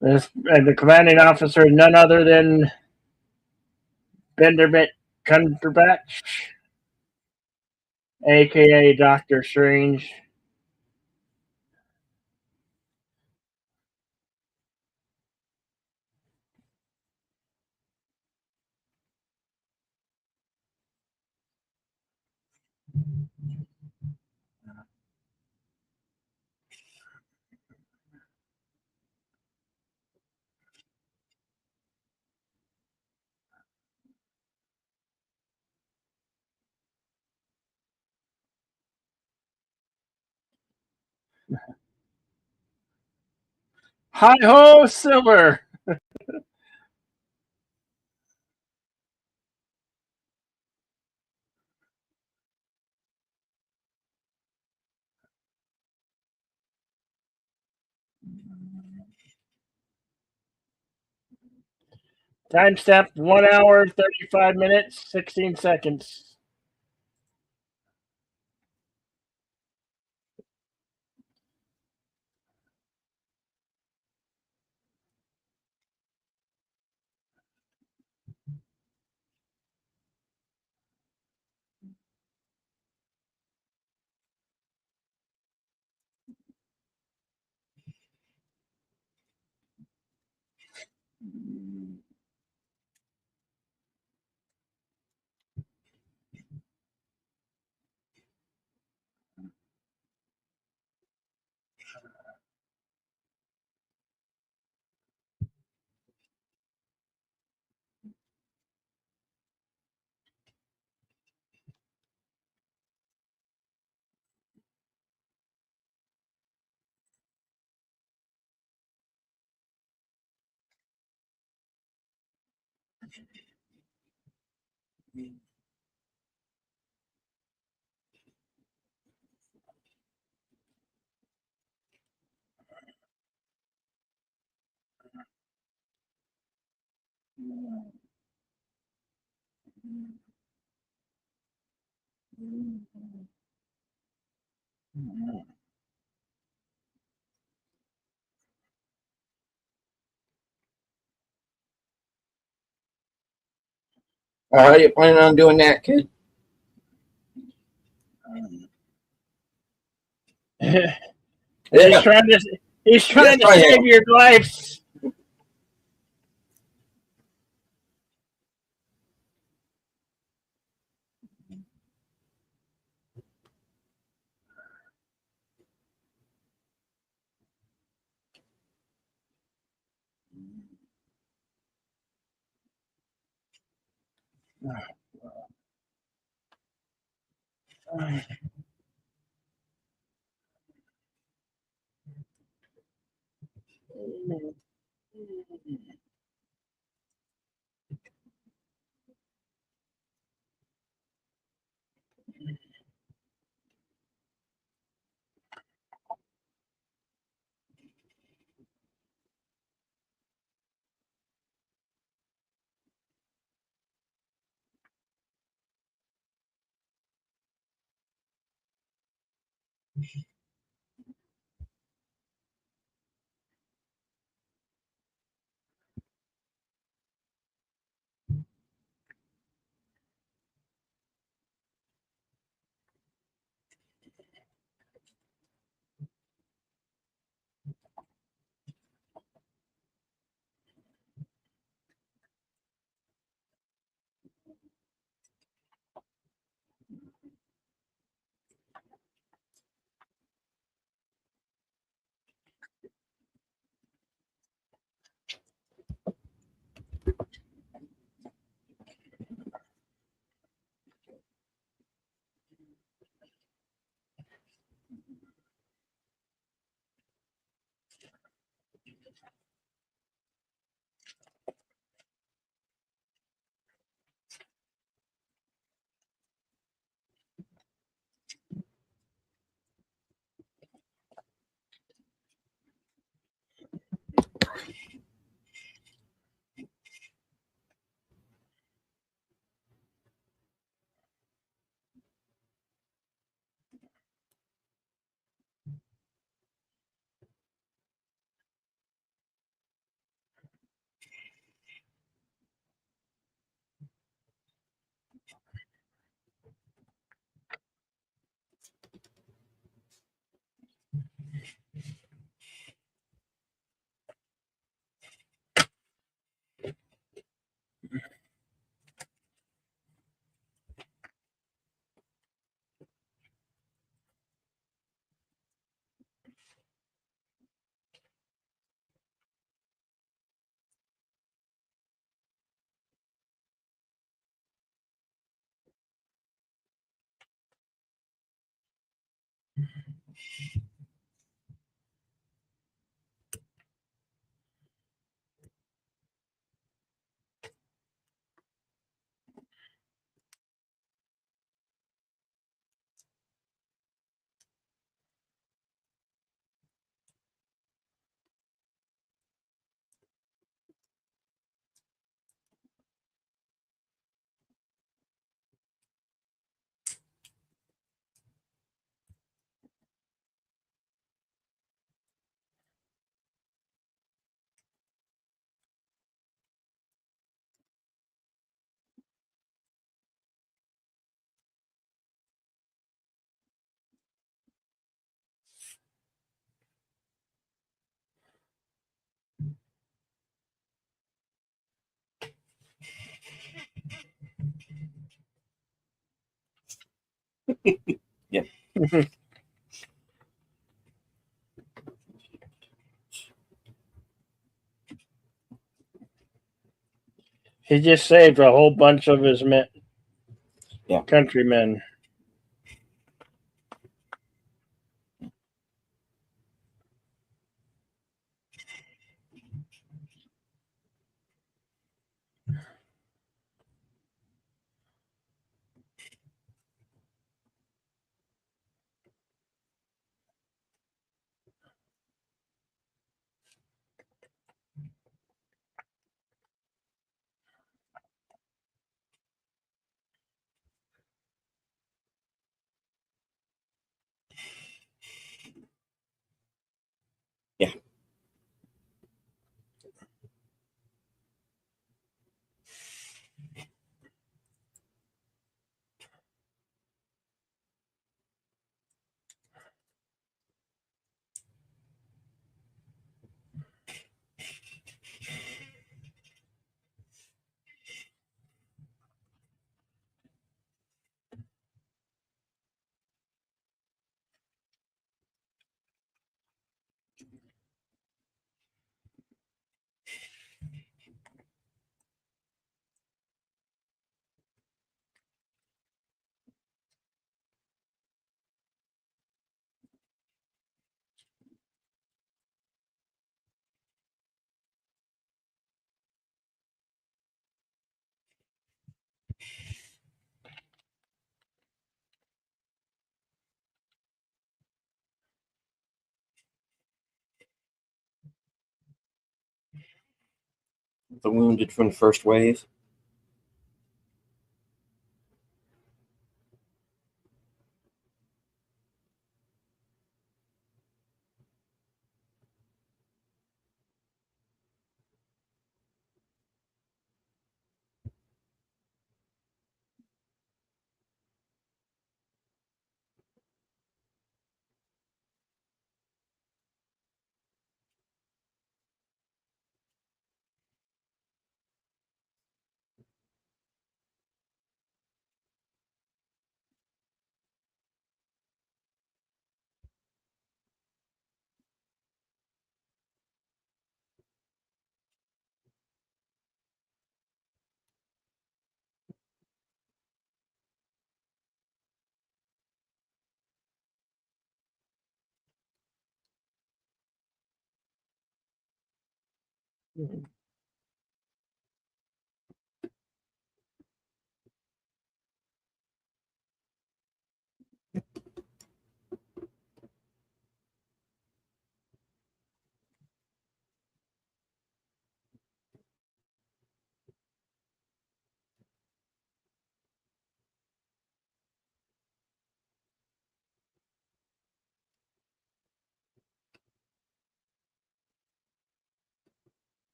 the commanding officer, none other than Bendermit Cumberbatch, aka Doctor Strange. Hi ho, Silver! Time step 1 hour, 35 minutes, 16 seconds. How are you planning on doing that, kid? he's Yeah, trying to he's trying yes, to I save am. your life. Yeah. He just saved a whole bunch of his Yeah. countrymen. the wounded from the first wave.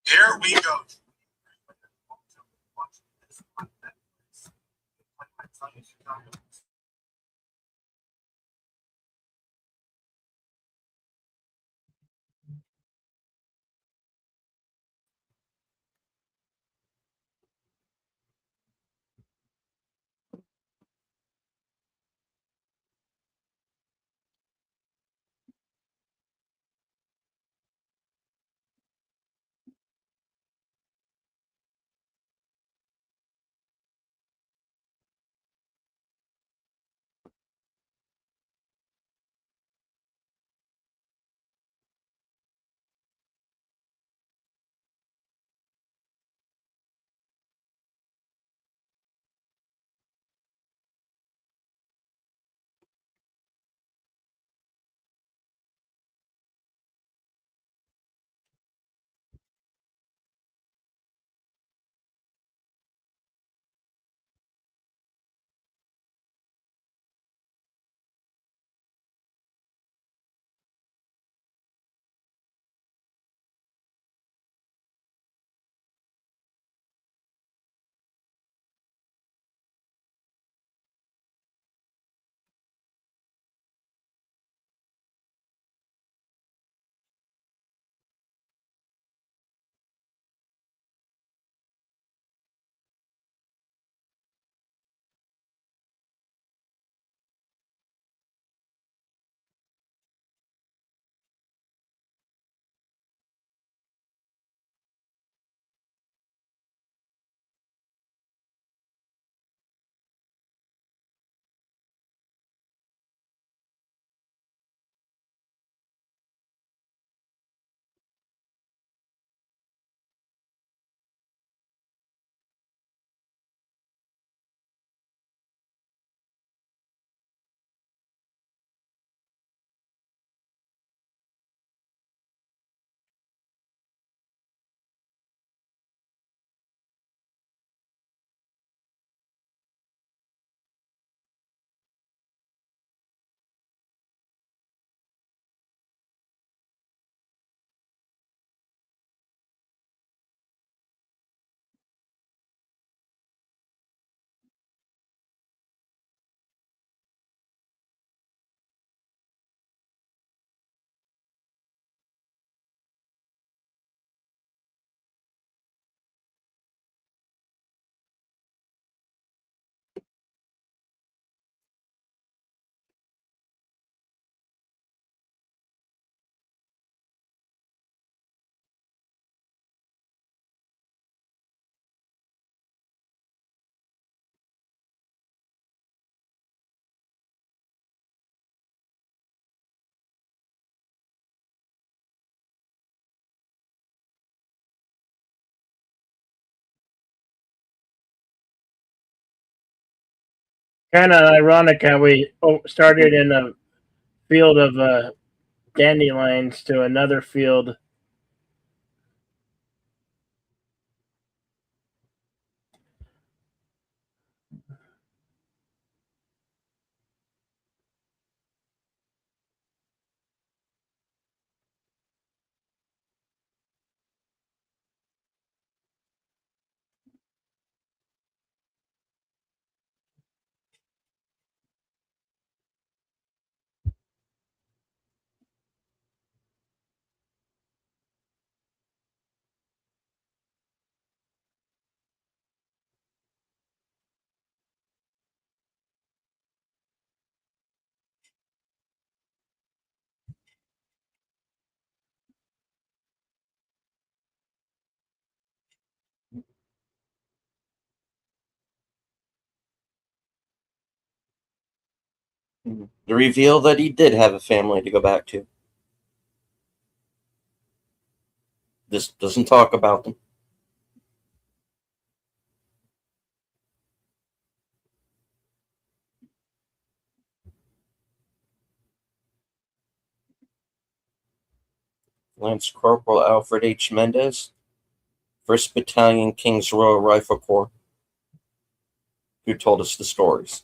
Here we go. Kind of ironic how we started in a field of dandelions to another field. The reveal that he did have a family to go back to. This doesn't talk about them. Lance Corporal Alfred H. Mendez, 1st Battalion King's Royal Rifle Corps, who told us the stories.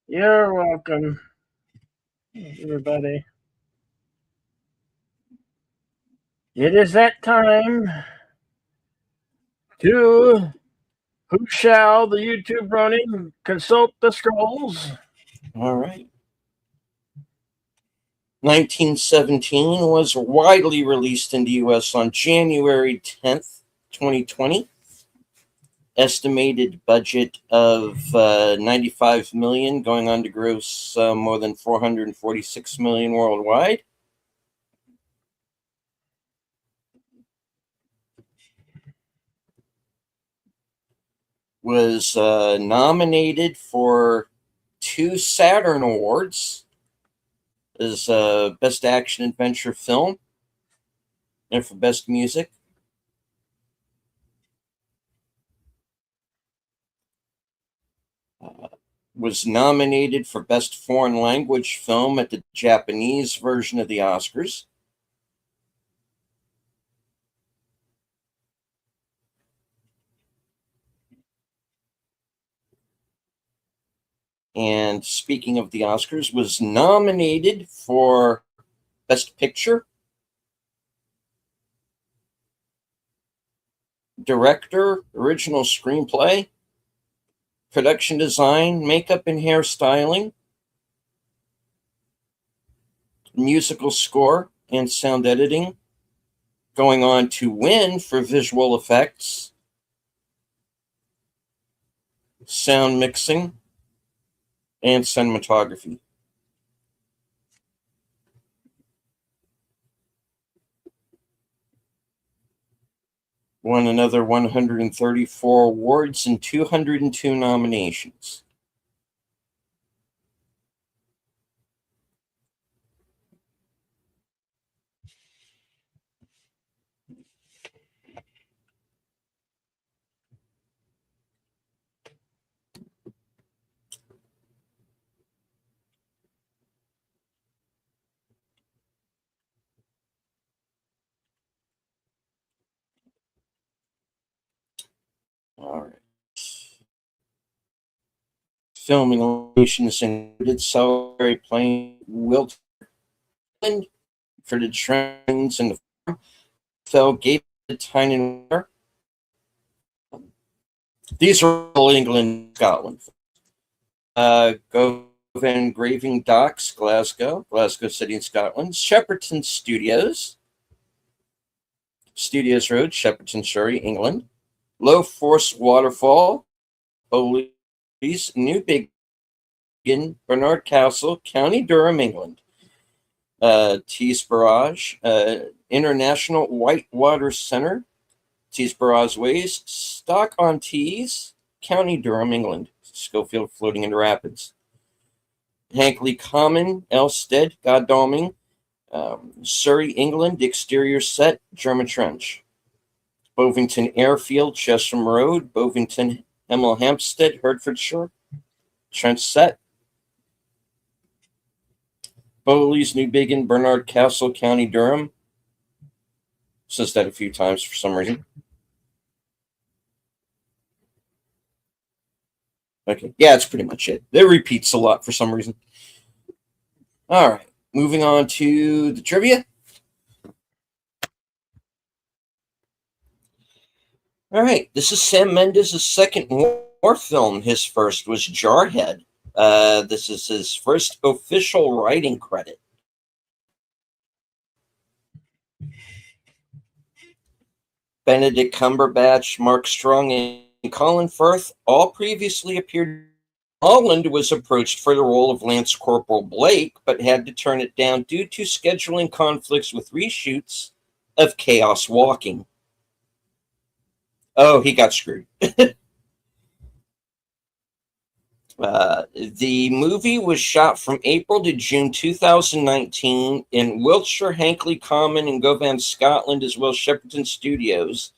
You're welcome, everybody. It is that time to who shall the YouTube running consult the scrolls. All right. 1917 was widely released in the US on January 10th, 2020. Estimated budget of 95 million, going on to gross more than 446 million worldwide. Was nominated for 2 Saturn Awards as Best Action Adventure Film and for Best Music. Was nominated for Best Foreign Language Film at the Japanese version of the Oscars. And speaking of the Oscars, was nominated for Best Picture, Director, Original Screenplay, Production Design, Makeup and Hairstyling, Musical Score, and Sound Editing. Going on to win for Visual Effects, Sound Mixing, and Cinematography. Won another 134 awards and 202 nominations. All right. Filming locations included Salisbury Plain, Wilton, for the trains and the farm, Fell Gate, Tyne. These are all England, Scotland. Gove Engraving Docks, Glasgow City in Scotland. Shepperton Studios Road, Shepperton, Surrey, England. Low Force Waterfall, Bowleys, New Biggin, Bernard Castle, County Durham, England. Tees Barrage, International Whitewater Center, Tees Barrage Ways, Stock-on-Tees, County Durham, England. Schofield floating into rapids. Hankley Common, Elstead, Godalming, Surrey, England, exterior set, German Trench. Bovington Airfield, Chesham Road, Bovington, Hemel Hempstead, Hertfordshire, trench set. Bowleys, Newbiggin, Bernard Castle, County Durham. Says that a few times for some reason. Okay, yeah, that's pretty much it. It repeats a lot for some reason. All right, moving on to the trivia. All right, this is Sam Mendes' second war film. His first was Jarhead. This is his first official writing credit. Benedict Cumberbatch, Mark Strong, and Colin Firth all previously appeared. Holland was approached for the role of Lance Corporal Blake, but had to turn it down due to scheduling conflicts with reshoots of Chaos Walking. Oh, he got screwed. The movie was shot from April to June 2019 in Wiltshire, Hankley Common, and Govan, Scotland, as well as Shepperton Studios.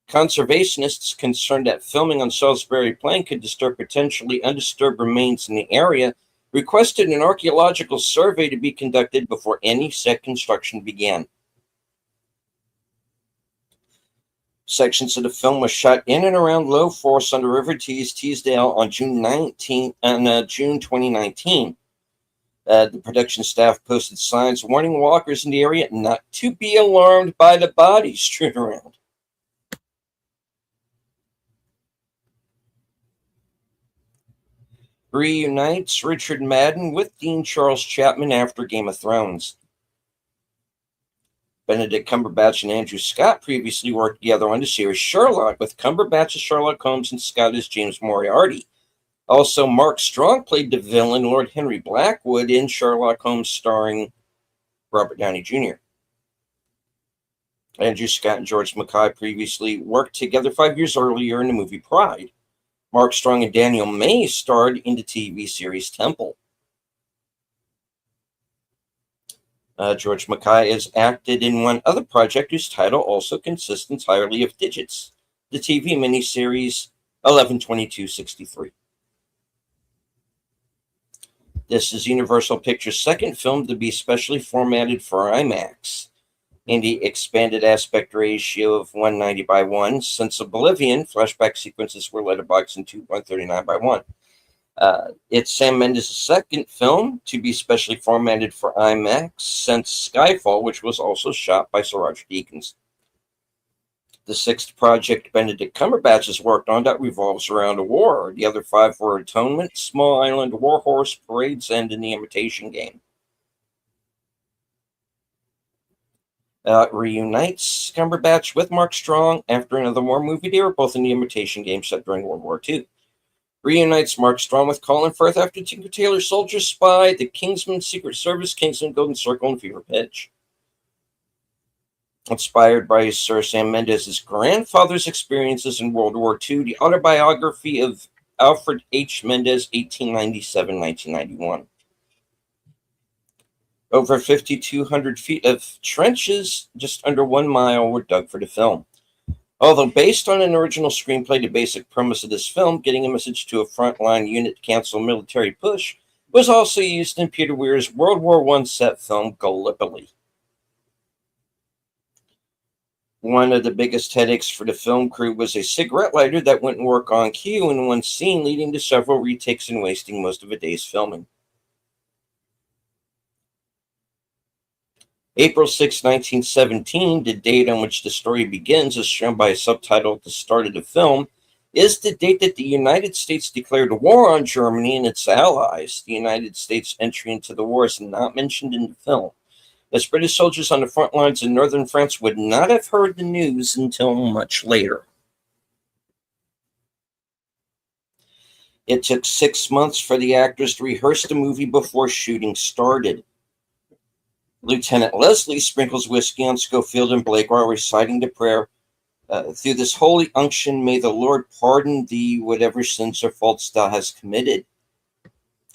Conservationists concerned that filming on Salisbury Plain could disturb potentially undisturbed remains in the area requested an archaeological survey to be conducted before any set construction began. Sections of the film were shot in and around Low Force on the River Teesdale on June 2019. The production staff posted signs warning walkers in the area not to be alarmed by the bodies strewn around. Reunites Richard Madden with Dean Charles Chapman after Game of Thrones. Benedict Cumberbatch and Andrew Scott previously worked together on the series Sherlock, with Cumberbatch as Sherlock Holmes and Scott as James Moriarty. Also, Mark Strong played the villain Lord Henry Blackwood in Sherlock Holmes, starring Robert Downey Jr. Andrew Scott and George Mackay previously worked together 5 years earlier in the movie Pride. Mark Strong and Daniel May starred in the TV series Temple. George Mackay has acted in one other project whose title also consists entirely of digits, the TV miniseries 11/22/63. This is Universal Pictures' second film to be specially formatted for IMAX in the expanded aspect ratio of 190 by 1. Since Oblivion, flashback sequences were letterboxed into 139 by 1. It's Sam Mendes' second film to be specially formatted for IMAX since Skyfall, which was also shot by Sir Roger Deakins. The sixth project Benedict Cumberbatch has worked on that revolves around a war. The other five were Atonement, Small Island, Warhorse, Parade's End, and The Imitation Game. Reunites Cumberbatch with Mark Strong after another war movie. They were both in The Imitation Game set during World War II. Reunites Mark Strong with Colin Firth after Tinker Tailor Soldier Spy, The Kingsman, Secret Service, Kingsman, Golden Circle, and Fever Pitch. Inspired by Sir Sam Mendes' grandfather's experiences in World War II, the autobiography of Alfred H. Mendes, 1897-1991. Over 5,200 feet of trenches, just under 1 mile, were dug for the film. Although based on an original screenplay, the basic premise of this film, getting a message to a frontline unit to cancel a military push, was also used in Peter Weir's World War I set film Gallipoli. One of the biggest headaches for the film crew was a cigarette lighter that wouldn't work on cue in one scene, leading to several retakes and wasting most of a day's filming. April 6, 1917, the date on which the story begins, as shown by a subtitle at the start of the film, is the date that the United States declared war on Germany and its allies. The United States' entry into the war is not mentioned in the film, as British soldiers on the front lines in northern France would not have heard the news until much later. It took 6 months for the actors to rehearse the movie before shooting started. Lieutenant Leslie sprinkles whiskey on Schofield and Blake while reciting the prayer, through this holy unction, may the Lord pardon thee whatever sins or faults thou hast committed.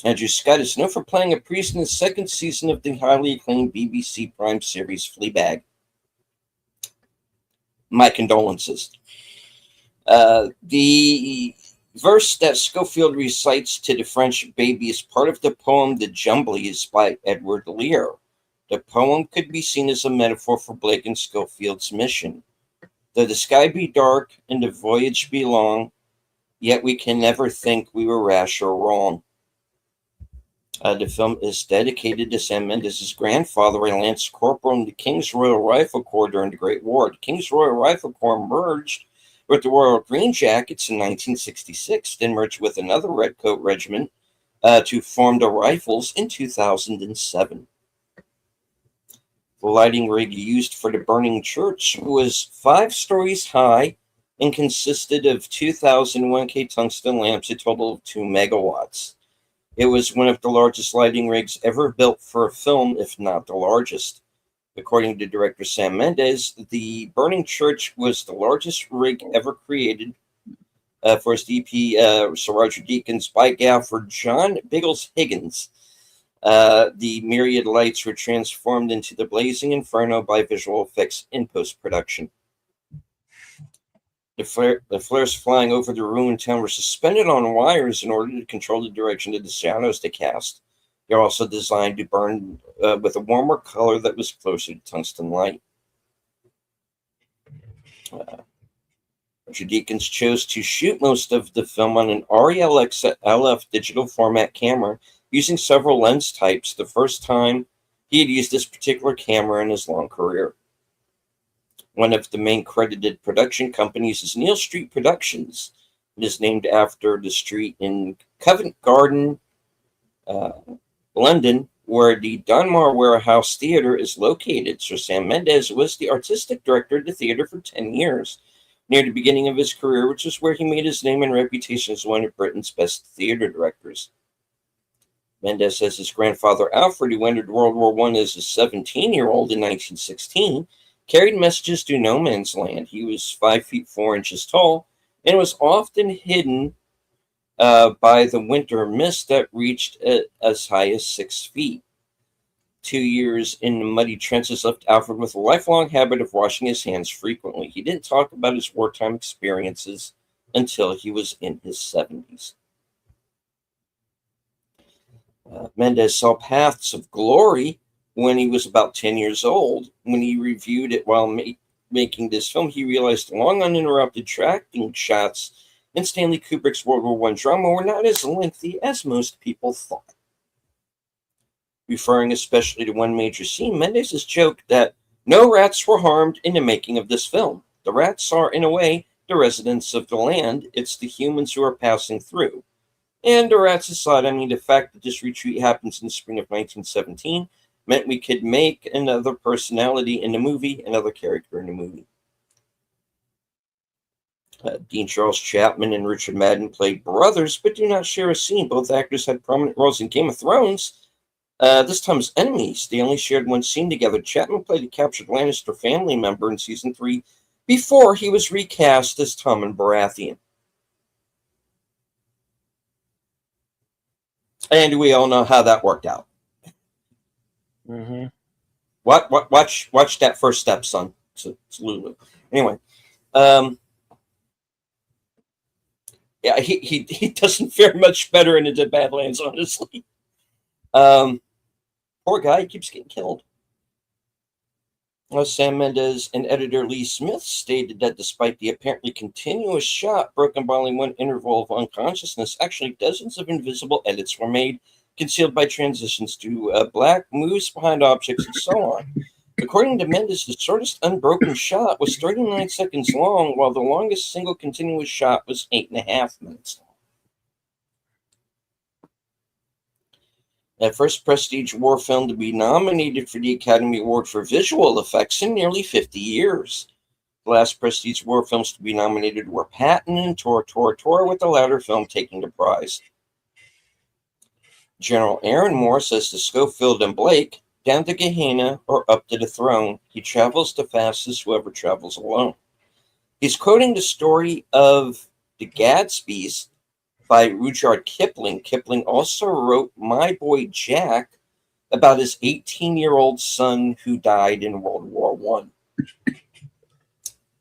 Andrew Scott is known for playing a priest in the second season of the highly acclaimed BBC Prime series Fleabag. My condolences. The verse that Schofield recites to the French baby is part of the poem The Jumblies by Edward Lear. The poem could be seen as a metaphor for Blake and Schofield's mission. Though the sky be dark and the voyage be long, yet we can never think we were rash or wrong. The film is dedicated to Sam Mendes' grandfather, a Lance Corporal in the King's Royal Rifle Corps during the Great War. The King's Royal Rifle Corps merged with the Royal Green Jackets in 1966, then merged with another Redcoat Regiment to form the Rifles in 2007. The lighting rig used for the burning church was 5 stories high and consisted of 2,000 1K tungsten lamps, a total of 2 megawatts. It was one of the largest lighting rigs ever built for a film, if not the largest. According to director Sam Mendes, the burning church was the largest rig ever created for his DP, Sir Roger Deakins, by gaffer John Biggles Higgins. The myriad lights were transformed into the blazing inferno by visual effects in post-production. The flares flying over the ruined town were suspended on wires in order to control the direction of the shadows they cast. They're also designed to burn with a warmer color that was closer to tungsten light. Roger Deakins chose to shoot most of the film on an RELX LF digital format camera using several lens types, the first time he had used this particular camera in his long career. One of the main credited production companies is Neal Street Productions. It is named after the street in Covent Garden, London, where the Donmar Warehouse Theatre is located. Sir Sam Mendes was the artistic director of the theatre for 10 years, near the beginning of his career, which is where he made his name and reputation as one of Britain's best theatre directors. Mendes says his grandfather Alfred, who entered World War I as a 17-year-old in 1916, carried messages to no man's land. He was 5 feet 4 inches tall and was often hidden by the winter mist that reached as high as 6 feet. 2 years in the muddy trenches left Alfred with a lifelong habit of washing his hands frequently. He didn't talk about his wartime experiences until he was in his 70s. Mendes saw Paths of Glory when he was about 10 years old. When he reviewed it while making this film, he realized the long uninterrupted tracking shots in Stanley Kubrick's World War I drama were not as lengthy as most people thought. Referring especially to one major scene, Mendes has joked that no rats were harmed in the making of this film. The rats are, in a way, the residents of the land. It's the humans who are passing through. And the rats aside, the fact that this retreat happens in the spring of 1917 meant we could make another personality in the movie, another character in the movie. Dean Charles Chapman and Richard Madden played brothers, but do not share a scene. Both actors had prominent roles in Game of Thrones, this time as enemies. They only shared one scene together. Chapman played a captured Lannister family member in season 3 before he was recast as Tommen Baratheon. And we all know how that worked out. Mm-hmm. Watch that first step, son. It's Lulu. Anyway, yeah, he doesn't fare much better in the Badlands, honestly. Poor guy, he keeps getting killed. Sam Mendes and editor Lee Smith stated that despite the apparently continuous shot broken by only one interval of unconsciousness, actually dozens of invisible edits were made, concealed by transitions to black, moves behind objects, and so on. According to Mendes, the shortest unbroken shot was 39 seconds long, while the longest single continuous shot was 8.5 minutes long. The first prestige war film to be nominated for the Academy Award for visual effects in nearly 50 years. The last prestige war films to be nominated were Patton and Tor, with the latter film taking the prize. General Aaron Moore says to Schofield and Blake, down to Gehenna or up to the throne, he travels the fastest whoever travels alone. He's quoting the story of the Gadsbys by Rudyard Kipling. Kipling also wrote My Boy Jack about his 18-year-old son who died in World War One.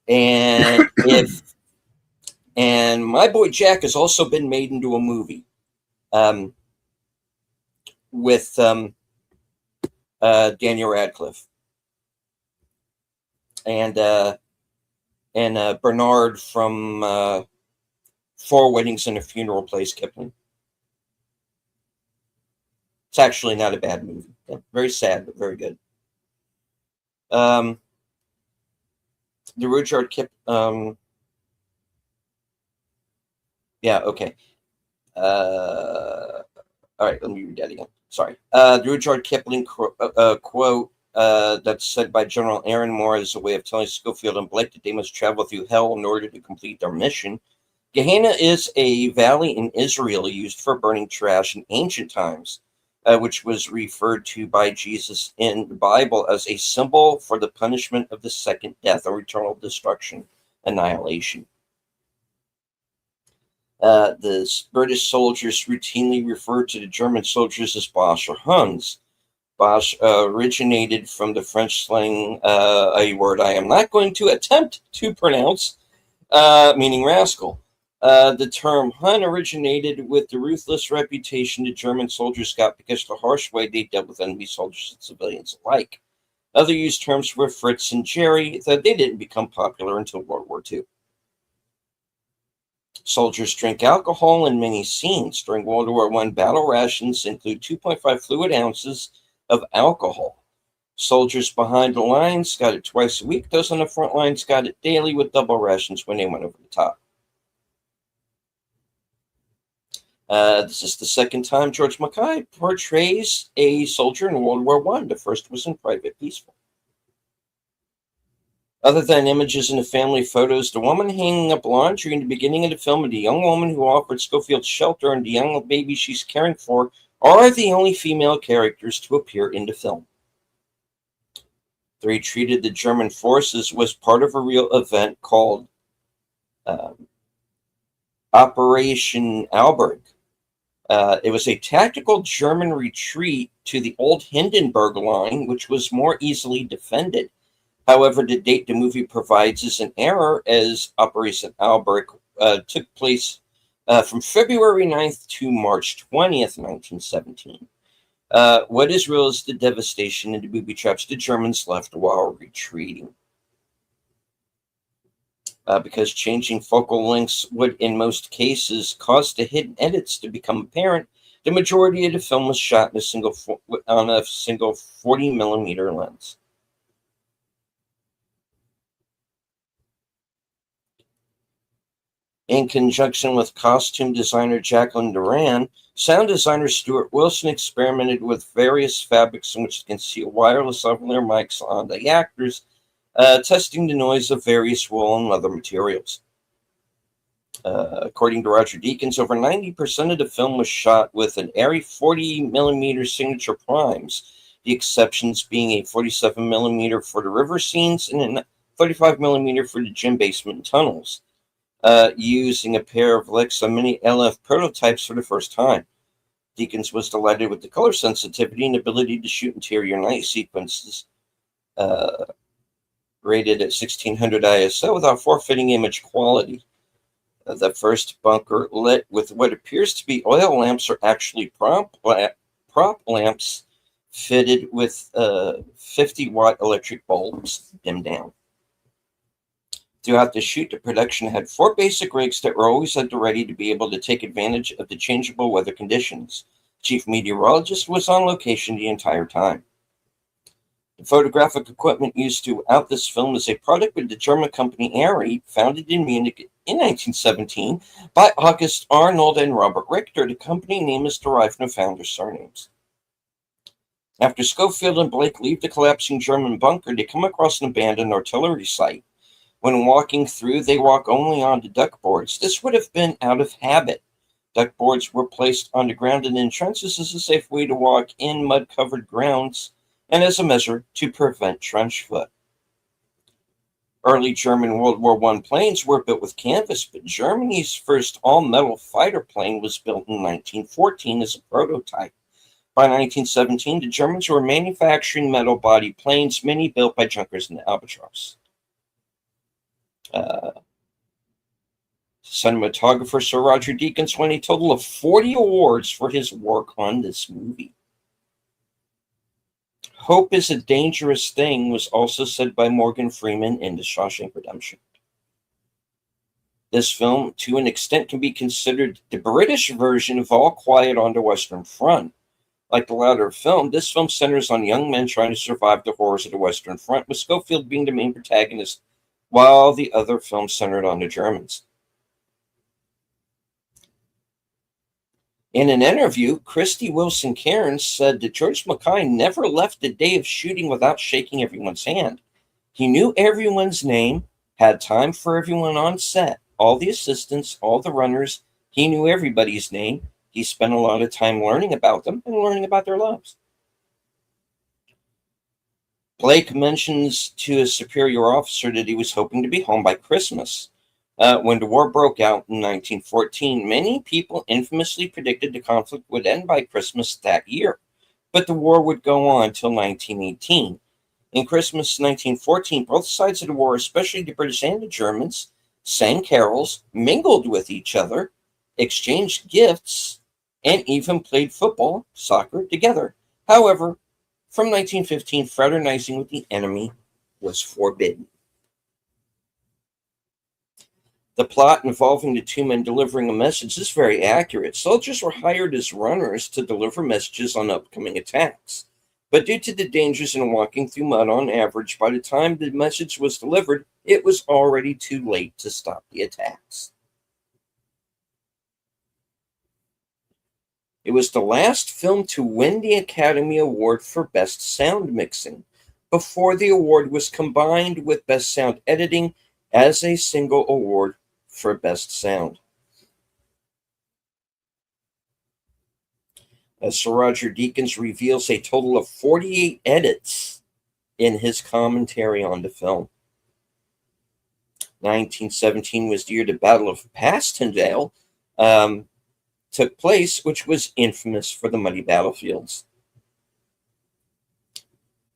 And My Boy Jack has also been made into a movie with Daniel Radcliffe and Bernard from Four Weddings and a Funeral plays Kipling. It's actually not a bad movie. Yeah, very sad, but very good. The Rudyard Kip. Yeah. Okay. All right. Let me read that again. Sorry. The Rudyard Kipling quote that's said by General Aaron Moore as a way of telling Schofield and Blake that they must travel through hell in order to complete their mission. Gehenna is a valley in Israel used for burning trash in ancient times, which was referred to by Jesus in the Bible as a symbol for the punishment of the second death or eternal destruction, annihilation. The British soldiers routinely referred to the German soldiers as Boche or Huns. Boche originated from the French slang, a word I am not going to attempt to pronounce, meaning rascal. The term Hun originated with the ruthless reputation the German soldiers got because of the harsh way they dealt with enemy soldiers and civilians alike. Other used terms were Fritz and Jerry, though they didn't become popular until World War II. Soldiers drink alcohol in many scenes. During World War I, battle rations include 2.5 fluid ounces of alcohol. Soldiers behind the lines got it twice a week. Those on the front lines got it daily with double rations when they went over the top. This is the second time George Mackay portrays a soldier in World War I. The first was in Private Peaceful. Other than images in the family photos, the woman hanging up laundry in the beginning of the film and the young woman who offered Schofield shelter and the young baby she's caring for are the only female characters to appear in the film. The retreat of the German forces was part of a real event called Operation Alberg. It was a tactical German retreat to the old Hindenburg line, which was more easily defended. However, the date the movie provides is an error, as Operation Alberg took place from February 9th to March 20th, 1917. What is real is the devastation and the booby traps the Germans left while retreating. Because changing focal lengths would, in most cases, cause the hidden edits to become apparent, the majority of the film was shot in on a single 40mm lens. In conjunction with costume designer Jacqueline Duran, sound designer Stuart Wilson experimented with various fabrics in which to conceal wireless lavalier mics on the actors, testing the noise of various wool and leather materials. According to Roger Deakins, over 90% of the film was shot with an Arri 40mm signature primes, the exceptions being a 47mm for the river scenes and a 35mm for the gym basement and tunnels. Using a pair of Lexa Mini LF prototypes for the first time. Deakins was delighted with the color sensitivity and ability to shoot interior night sequences, rated at 1600 ISO without forfeiting image quality. The first bunker lit with what appears to be oil lamps are actually prop lamps fitted with 50-watt electric bulbs dimmed down. Throughout the shoot, the production had 4 basic rigs that were always at the ready to be able to take advantage of the changeable weather conditions. Chief meteorologist was on location the entire time. The photographic equipment used throughout this film is a product of the German company Arri, founded in Munich in 1917 by August Arnold and Robert Richter. The company name is derived from the founders' surnames. After Schofield and Blake leave the collapsing German bunker, they come across an abandoned artillery site. When walking through, they walk only onto duck boards. This would have been out of habit. Duck boards were placed on the ground and in trenches as a safe way to walk in mud-covered grounds and as a measure to prevent trench foot. Early German World War I planes were built with canvas, but Germany's first all-metal fighter plane was built in 1914 as a prototype. By 1917, the Germans were manufacturing metal-body planes, many built by Junkers and Albatross. Cinematographer Sir Roger Deakins won a total of 40 awards for his work on this movie. Hope is a dangerous thing was also said by Morgan Freeman in The Shawshank Redemption. This film, to an extent, can be considered the British version of All Quiet on the Western Front. Like the latter film, this film centers on young men trying to survive the horrors of the Western Front, with Schofield being the main protagonist, while the other films centered on the Germans. In an interview, Christy Wilson Cairns said that George Mackay never left the day of shooting without shaking everyone's hand. He knew everyone's name, had time for everyone on set, all the assistants, all the runners. He knew everybody's name. He spent a lot of time learning about them and learning about their lives. Blake mentions to his superior officer that he was hoping to be home by Christmas. When the war broke out in 1914, many people infamously predicted the conflict would end by Christmas that year, but the war would go on until 1918. In Christmas 1914, both sides of the war, especially the British and the Germans, sang carols, mingled with each other, exchanged gifts, and even played football, soccer together. However, from 1915, fraternizing with the enemy was forbidden. The plot involving the two men delivering a message is very accurate. Soldiers were hired as runners to deliver messages on upcoming attacks. But due to the dangers in walking through mud on average, by the time the message was delivered, it was already too late to stop the attacks. It was the last film to win the Academy Award for Best Sound Mixing, before the award was combined with Best Sound Editing as a single award for Best Sound. As Sir Roger Deakins reveals a total of 48 edits in his commentary on the film. 1917 was the year the Battle of Passchendaele took place, which was infamous for the muddy battlefields.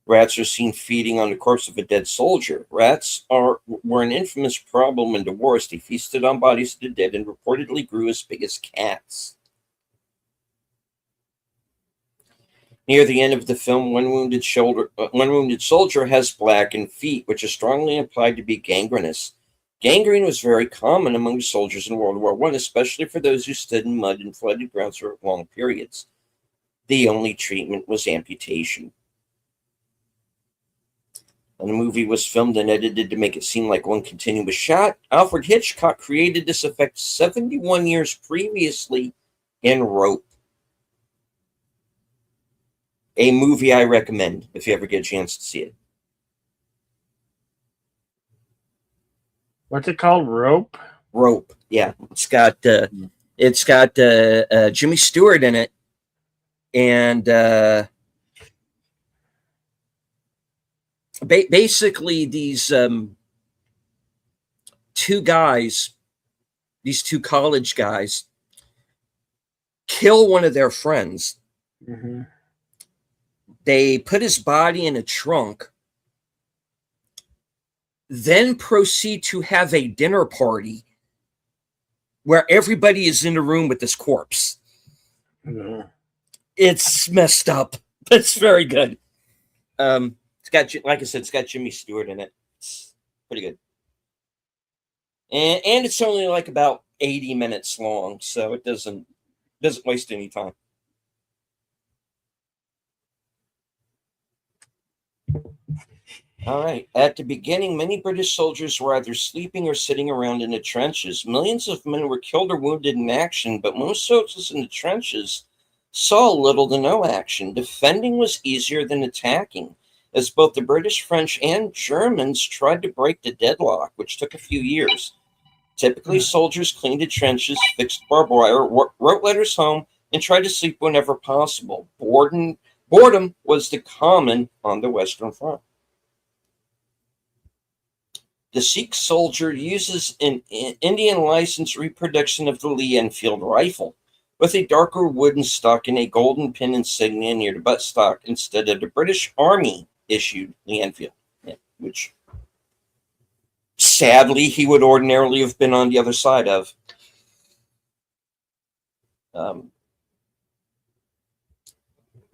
Rats are seen feeding on the corpse of a dead soldier. Rats were an infamous problem in the wars. They feasted on bodies of the dead and reportedly grew as big as cats. Near the end of the film, one wounded soldier has blackened feet, which is strongly implied to be gangrenous. Gangrene was very common among the soldiers in World War I, especially for those who stood in mud and flooded grounds for long periods. The only treatment was amputation. And the movie was filmed and edited to make it seem like one continuous shot. Alfred Hitchcock created this effect 71 years previously in Rope. A movie I recommend if you ever get a chance to see it. What's it called? Rope? Rope. Yeah, it's got Jimmy Stewart in it, and basically these two college guys, kill one of their friends. Mm-hmm. They put his body in a trunk, then proceed to have a dinner party where everybody is in the room with this corpse. Mm-hmm. It's messed up, but it's very good. It's got, like I said, it's got Jimmy Stewart in it. It's pretty good. And it's only like about 80 minutes long, so it doesn't waste any time. All right. At the beginning, many British soldiers were either sleeping or sitting around in the trenches. Millions of men were killed or wounded in action, but most soldiers in the trenches saw little to no action. Defending was easier than attacking, as both the British, French, and Germans tried to break the deadlock, which took a few years. Typically, soldiers cleaned the trenches, fixed barbed wire, wrote letters home, and tried to sleep whenever possible. Boredom was the common on the Western Front. The Sikh soldier uses an Indian licensed reproduction of the Lee Enfield rifle, with a darker wooden stock and a golden pin insignia near the buttstock instead of the British Army issued Lee Enfield, which sadly he would ordinarily have been on the other side of.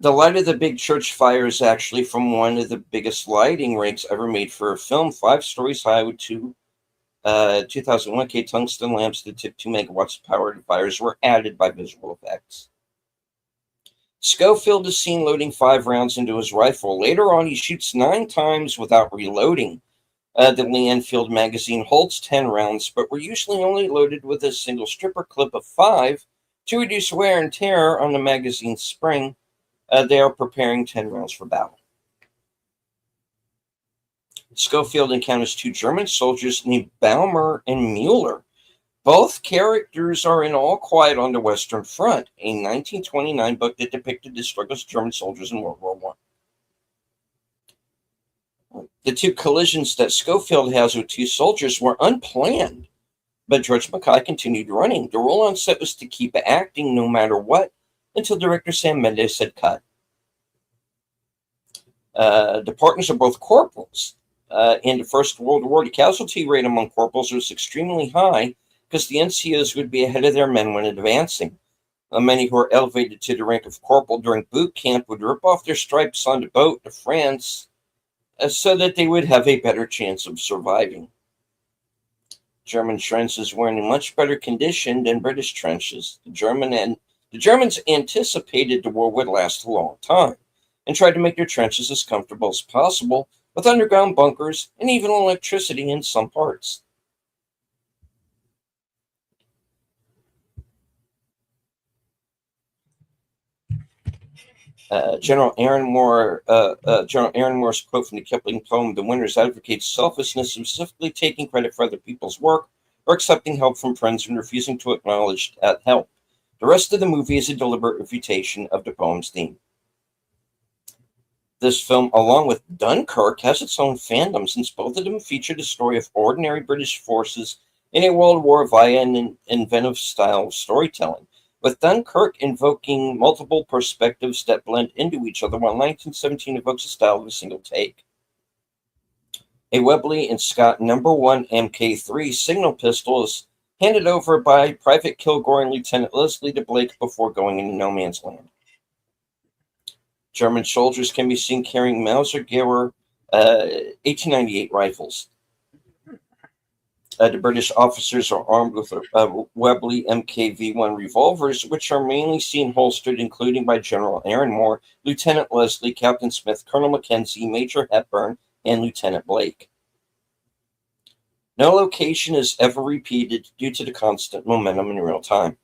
The light of the big church fire is actually from one of the biggest lighting rigs ever made for a film, 5 stories high with two 2001K tungsten lamps that tip 2 megawatts of power, and fires were added by visual effects. Schofield is seen loading 5 rounds into his rifle. Later on, he shoots 9 times without reloading. The Lee Enfield magazine holds 10 rounds, but were usually only loaded with a single stripper clip of 5 to reduce wear and tear on the magazine's spring. They are preparing 10 rounds for battle. Schofield encounters 2 German soldiers named Baumer and Mueller. Both characters are in All Quiet on the Western Front, a 1929 book that depicted the struggles of German soldiers in World War I. The 2 collisions that Schofield has with 2 soldiers were unplanned, but George Mackay continued running. The rule on set was to keep acting no matter what, until director Sam Mendes said cut. The partners are both corporals. In the First World War, the casualty rate among corporals was extremely high because the NCOs would be ahead of their men when advancing. Many who were elevated to the rank of corporal during boot camp would rip off their stripes on the boat to France so that they would have a better chance of surviving. German trenches were in much better condition than British trenches. The Germans anticipated the war would last a long time and tried to make their trenches as comfortable as possible, with underground bunkers and even electricity in some parts. General Aaron Moore's quote from the Kipling poem, "The Winners," advocates selfishness, specifically taking credit for other people's work or accepting help from friends and refusing to acknowledge that help. The rest of the movie is a deliberate refutation of the poem's theme. This film, along with Dunkirk, has its own fandom since both of them feature the story of ordinary British forces in a world war via an inventive style of storytelling, with Dunkirk invoking multiple perspectives that blend into each other, while 1917 evokes a style of a single take. A Webley and Scott No. 1 Mk3 signal pistol is handed over by Private Kilgore and Lieutenant Leslie to Blake before going into no man's land. German soldiers can be seen carrying Mauser-Geiger 1898 rifles. The British officers are armed with Webley MKV-1 revolvers, which are mainly seen holstered, including by General Aaron Moore, Lieutenant Leslie, Captain Smith, Colonel Mackenzie, Major Hepburn, and Lieutenant Blake. No location is ever repeated due to the constant momentum in real time.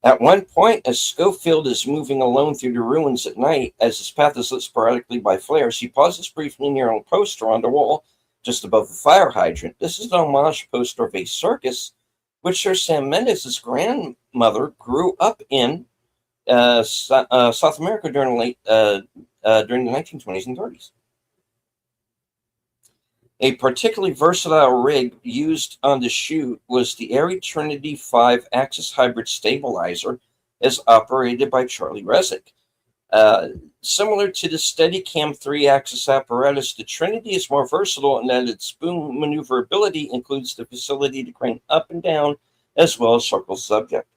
At one point, as Schofield is moving alone through the ruins at night, as his path is lit sporadically by flares, he pauses briefly near a poster on the wall just above the fire hydrant. This is an homage poster of a circus, which Sir Sam Mendes' grandmother grew up in South America during the 1920s and 30s. A particularly versatile rig used on the shoot was the Airy Trinity 5 Axis Hybrid Stabilizer, as operated by Charlie Resnick. Similar to the Steadicam 3-axis apparatus, the Trinity is more versatile in that its boom maneuverability includes the facility to crane up and down, as well as circle subject.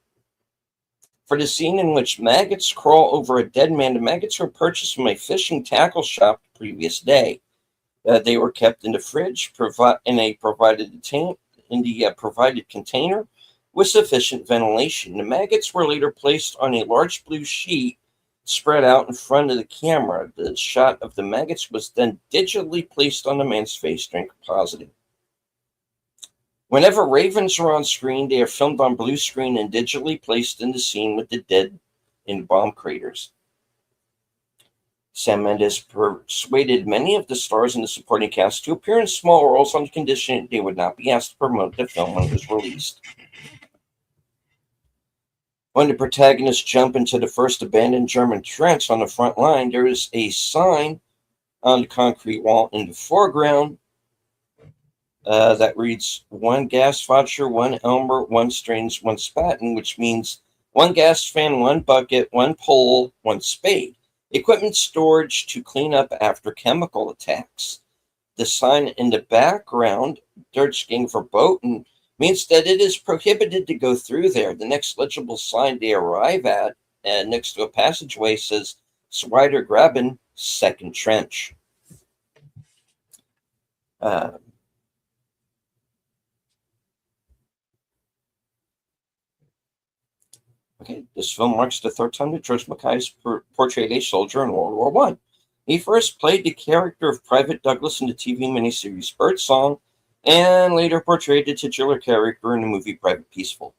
For the scene in which maggots crawl over a dead man, the maggots were purchased from a fishing tackle shop the previous day. They were kept in the fridge in the provided container with sufficient ventilation. The maggots were later placed on a large blue sheet spread out in front of the camera. The shot of the maggots was then digitally placed on the man's face during compositing. Whenever ravens are on screen, they are filmed on blue screen and digitally placed in the scene with the dead in bomb craters. Sam Mendes persuaded many of the stars in the supporting cast to appear in small roles on the condition they would not be asked to promote the film when it was released. When the protagonists jump into the first abandoned German trench on the front line, there is a sign on the concrete wall in the foreground that reads 1 gas faucher, 1 Elmer, 1 Strange, 1 Spaten, which means 1 gas fan, 1 bucket, 1 pole, 1 spade. Equipment storage to clean up after chemical attacks. The sign in the background, dirt skiing for boating, means that it is prohibited to go through there. The next legible sign they arrive at, next to a passageway, says Swider Graben, second trench. Okay, this film marks the third time that George Mackay has portrayed a soldier in World War One. He first played the character of Private Douglas in the TV miniseries Birdsong, and later portrayed the titular character in the movie Private Peaceful.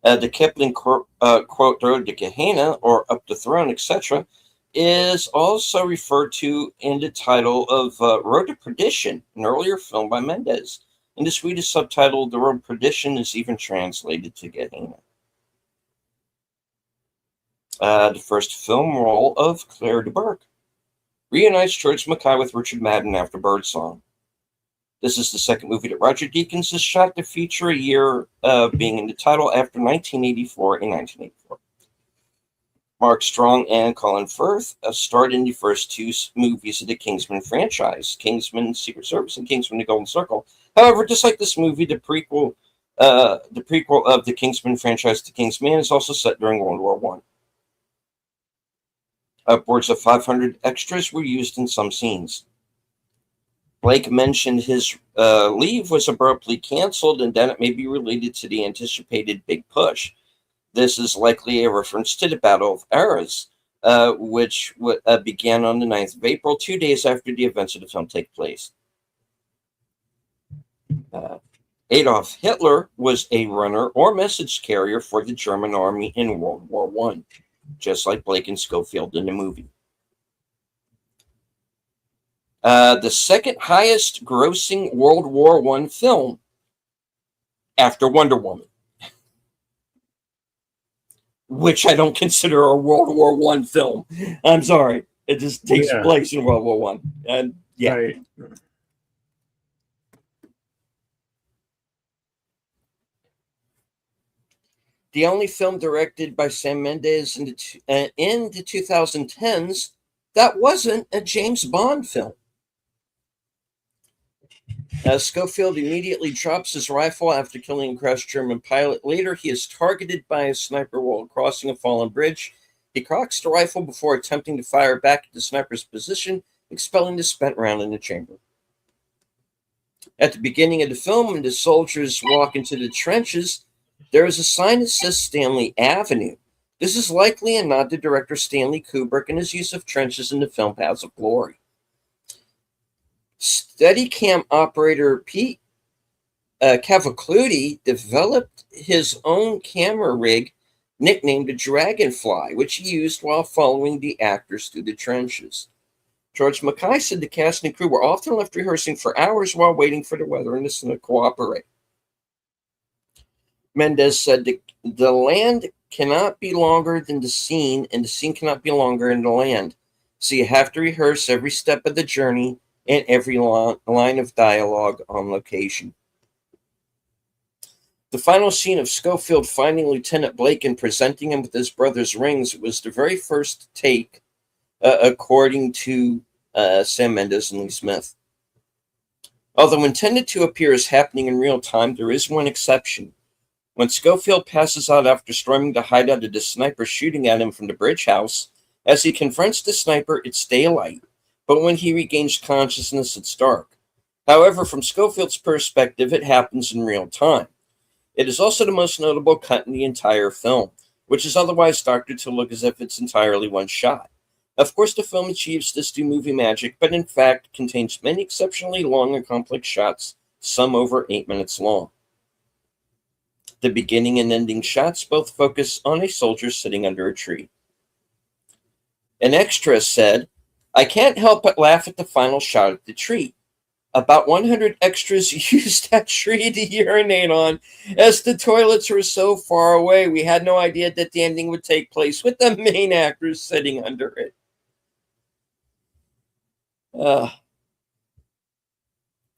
The Kipling quote, Road to Gehenna, or Up the Throne, etc., is also referred to in the title of Road to Perdition, an earlier film by Mendes. In the Swedish subtitle, The Road to Perdition is even translated to Gehenna. The first film role of Claire de Burgh reunites George Mackay with Richard Madden after Birdsong. This is the second movie that Roger Deakins has shot to feature a year being in the title after 1984 in 1984. Mark Strong and Colin Firth starred in the first two movies of the Kingsman franchise, Kingsman Secret Service and Kingsman The Golden Circle. However, just like this movie, the prequel of the Kingsman franchise, The Kingsman, is also set during World War One. Upwards of 500 extras were used in some scenes. Blake mentioned his leave was abruptly canceled and that it may be related to the anticipated big push. This is likely a reference to the Battle of Arras, which began on the 9th of April, 2 days after the events of the film take place. Adolf Hitler was a runner or message carrier for the German army in World War I, just like Blake and Schofield in the movie. The second highest grossing World War I film after Wonder Woman, which I don't consider a World War I film. I'm sorry. It just takes place in World War I. And yeah. Right. The only film directed by Sam Mendes in the 2010s that wasn't a James Bond film. Schofield immediately drops his rifle after killing a crashed German pilot. Later, he is targeted by a sniper while crossing a fallen bridge. He cocks the rifle before attempting to fire back at the sniper's position, expelling the spent round in the chamber. At the beginning of the film, when the soldiers walk into the trenches, there is a sign that says Stanley Avenue. This is likely a nod to director Stanley Kubrick and his use of trenches in the film Paths of Glory. Steadicam operator Pete Cavacluti developed his own camera rig nicknamed the Dragonfly, which he used while following the actors through the trenches. George Mackay said the cast and crew were often left rehearsing for hours while waiting for the weather and the sun to cooperate. Mendes said the land cannot be longer than the scene, and the scene cannot be longer than the land. So you have to rehearse every step of the journey and every line of dialogue on location. The final scene of Schofield finding Lieutenant Blake and presenting him with his brother's rings was the very first take, according to Sam Mendes and Lee Smith. Although intended to appear as happening in real time, there is one exception. When Schofield passes out after storming the hideout of the sniper shooting at him from the bridge house, as he confronts the sniper, it's daylight, but when he regains consciousness, it's dark. However, from Schofield's perspective, it happens in real time. It is also the most notable cut in the entire film, which is otherwise doctored to look as if it's entirely one shot. Of course, the film achieves this through movie magic, but in fact contains many exceptionally long and complex shots, some over 8 minutes long. The beginning and ending shots both focus on a soldier sitting under a tree. An extra said, "I can't help but laugh at the final shot of the tree. About 100 extras used that tree to urinate on, as the toilets were so far away. We had no idea that the ending would take place with the main actors sitting under it."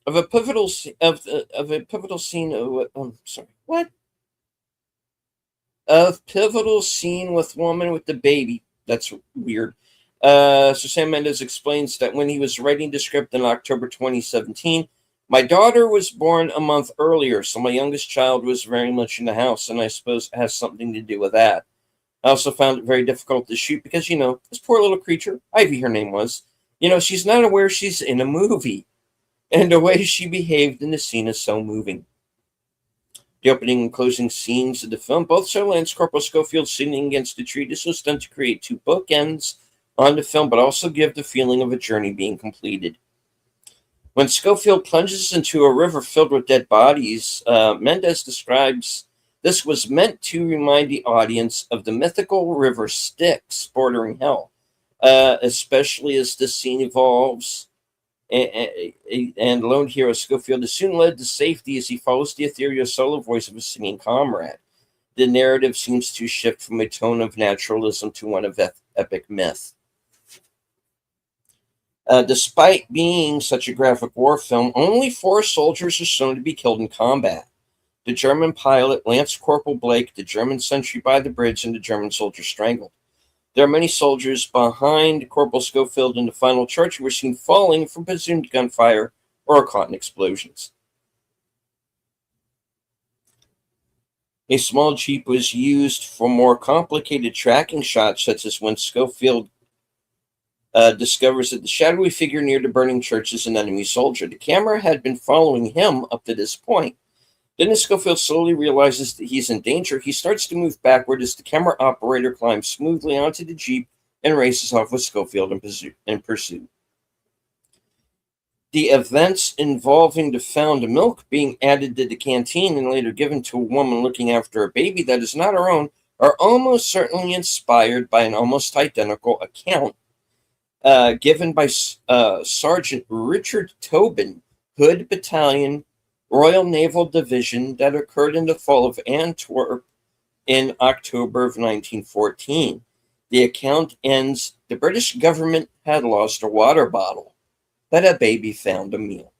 of a pivotal of a pivotal scene. Sorry, what? Of pivotal scene with woman with the baby. That's weird. So Sam Mendes explains that when he was writing the script in October 2017, my daughter was born a month earlier, so my youngest child was very much in the house, and I suppose it has something to do with that. I also found it very difficult to shoot because, this poor little creature, Ivy her name was, she's not aware she's in a movie, and the way she behaved in the scene is so moving. The opening and closing scenes of the film both show Lance Corporal Schofield sitting against a tree. This was done to create two bookends on the film, but also give the feeling of a journey being completed. When Schofield plunges into a river filled with dead bodies, Mendes describes this was meant to remind the audience of the mythical river Styx bordering hell, especially as the scene evolves. And lone hero Schofield is soon led to safety as he follows the ethereal solo voice of a singing comrade. The narrative seems to shift from a tone of naturalism to one of epic myth. Despite being such a graphic war film, only 4 soldiers are shown to be killed in combat. The German pilot, Lance Corporal Blake, the German sentry by the bridge, and the German soldier strangled. There are many soldiers behind Corporal Schofield in the final charge who were seen falling from presumed gunfire or caught in explosions. A small jeep was used for more complicated tracking shots, such as when Schofield discovers that the shadowy figure near the burning church is an enemy soldier. The camera had been following him up to this point. Then as Schofield slowly realizes that he's in danger, he starts to move backward as the camera operator climbs smoothly onto the jeep and races off with Schofield in pursuit. The events involving the found milk being added to the canteen and later given to a woman looking after a baby that is not her own are almost certainly inspired by an almost identical account given by Sergeant Richard Tobin, Hood Battalion, Royal Naval Division, that occurred in the fall of Antwerp in October of 1914. The account ends, the British government had lost a water bottle, but a baby found a meal.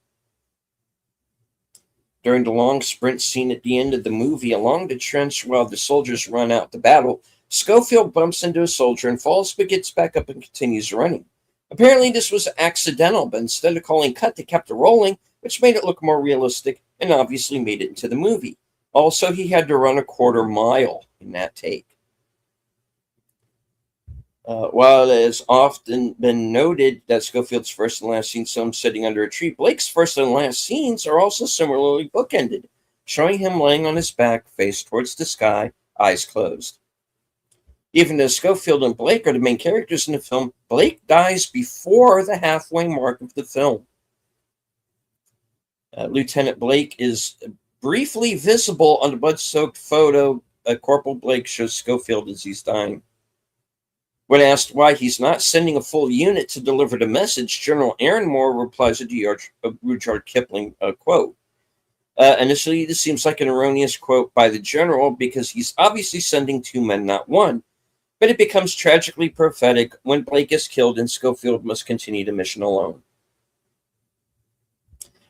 During the long sprint scene at the end of the movie along the trench while the soldiers run out to battle, Schofield bumps into a soldier and falls but gets back up and continues running. Apparently this was accidental, but instead of calling cut, they kept it rolling, which made it look more realistic and obviously made it into the movie. Also, he had to run a quarter mile in that take. While it has often been noted that Schofield's first and last scene filmed sitting under a tree, Blake's first and last scenes are also similarly bookended, showing him laying on his back, face towards the sky, eyes closed. Even though Schofield and Blake are the main characters in the film, Blake dies before the halfway mark of the film. Lieutenant Blake is briefly visible on the blood-soaked photo. Corporal Blake shows Schofield as he's dying. When asked why he's not sending a full unit to deliver the message, General Aaron Moore replies a Rudyard Kipling quote. Initially, this seems like an erroneous quote by the general because he's obviously sending 2 men, not 1. But it becomes tragically prophetic when Blake is killed and Schofield must continue the mission alone.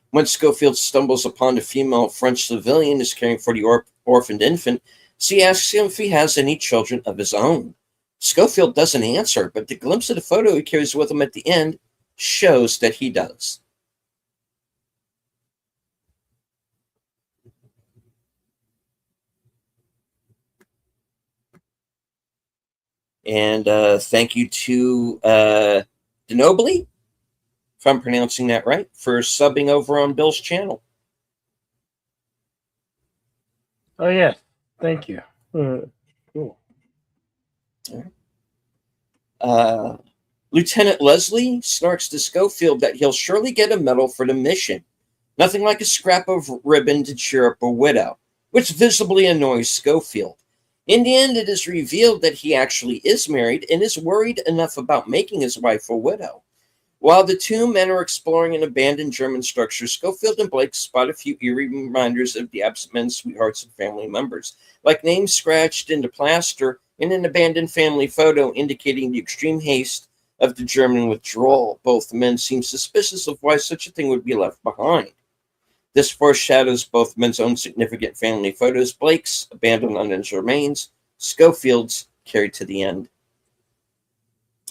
When Schofield stumbles upon a female French civilian who's caring for the orphaned infant, she asks him if he has any children of his own. Schofield doesn't answer, but the glimpse of the photo he carries with him at the end shows that he does. And thank you to Denobly, if I'm pronouncing that right, for subbing over on Bill's channel. Oh, yeah. Thank you. Cool. Lieutenant Leslie snarks to Schofield that he'll surely get a medal for the mission. Nothing like a scrap of ribbon to cheer up a widow, which visibly annoys Schofield. In the end, it is revealed that he actually is married and is worried enough about making his wife a widow. While the 2 men are exploring an abandoned German structure, Schofield and Blake spot a few eerie reminders of the absent men's sweethearts and family members, like names scratched into plaster in an abandoned family photo indicating the extreme haste of the German withdrawal. Both men seem suspicious of why such a thing would be left behind. This foreshadows both men's own significant family photos, Blake's abandoned unanswered remains, Schofield's carried to the end.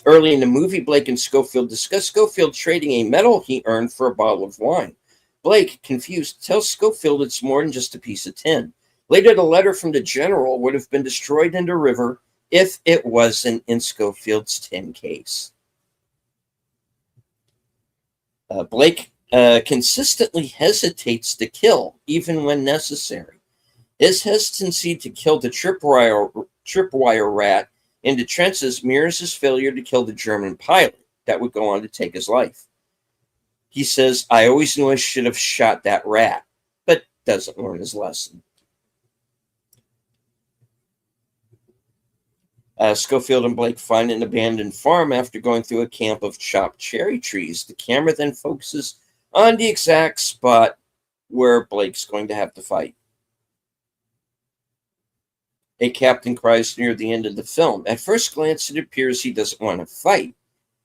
Early in the movie, Blake and Schofield discuss Schofield trading a medal he earned for a bottle of wine. Blake, confused, tells Schofield it's more than just a piece of tin. Later, the letter from the general would have been destroyed in the river if it wasn't in Schofield's tin case. Blake consistently hesitates to kill, even when necessary. His hesitancy to kill the tripwire rat in the trenches mirrors his failure to kill the German pilot that would go on to take his life. He says, "I always knew I should have shot that rat," but doesn't learn his lesson. Schofield and Blake find an abandoned farm after going through a camp of chopped cherry trees. The camera then focuses on the exact spot where Blake's going to have to fight. A captain cries near the end of the film. At first glance, it appears he doesn't want to fight.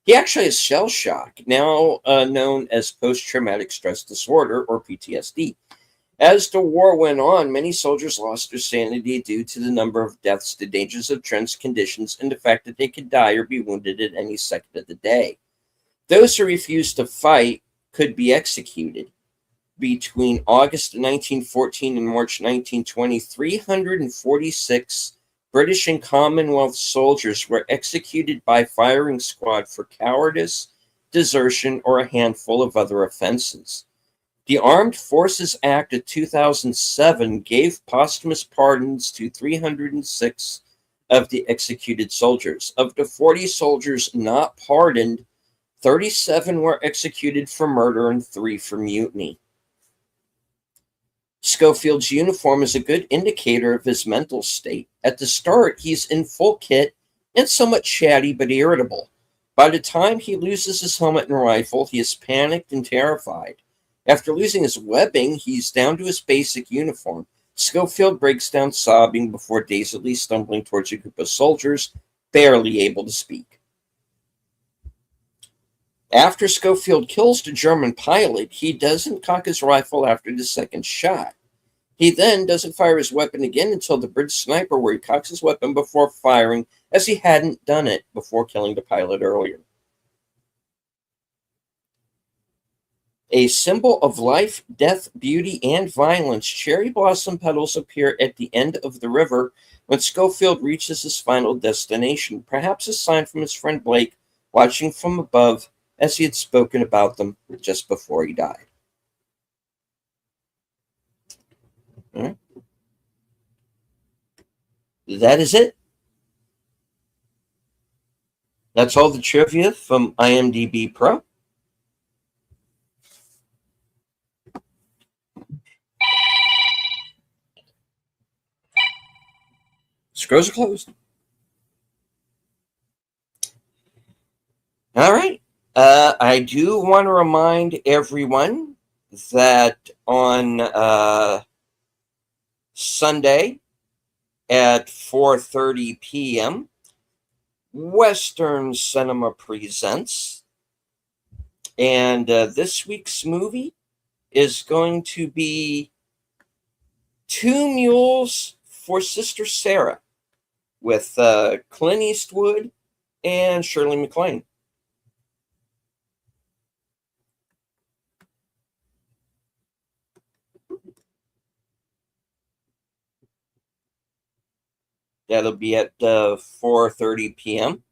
He actually has shell shock, now known as post-traumatic stress disorder, or PTSD. As the war went on, many soldiers lost their sanity due to the number of deaths, the dangers of trench conditions, and the fact that they could die or be wounded at any second of the day. Those who refused to fight could be executed. Between August 1914 and March 1920, 346 British and Commonwealth soldiers were executed by firing squad for cowardice, desertion, or a handful of other offenses. The Armed Forces Act of 2007 gave posthumous pardons to 306 of the executed soldiers. Of the 40 soldiers not pardoned, 37 were executed for murder and 3 for mutiny. Schofield's uniform is a good indicator of his mental state. At the start, he's in full kit and somewhat chatty but irritable. By the time he loses his helmet and rifle, he is panicked and terrified. After losing his webbing, he's down to his basic uniform. Schofield breaks down sobbing before dazedly stumbling towards a group of soldiers, barely able to speak. After Schofield kills the German pilot, he doesn't cock his rifle after the second shot. He then doesn't fire his weapon again until the British sniper, where he cocks his weapon before firing, as he hadn't done it before killing the pilot earlier. A symbol of life, death, beauty, and violence, cherry blossom petals appear at the end of the river when Schofield reaches his final destination, perhaps a sign from his friend Blake, watching from above, as he had spoken about them just before he died. All right. That is it. That's all the trivia from IMDb Pro. Scrolls are closed. All right. I do want to remind everyone that on Sunday at 4:30 p.m., Western Cinema presents, and this week's movie is going to be Two Mules for Sister Sarah with Clint Eastwood and Shirley MacLaine. That'll be at 4:30 p.m.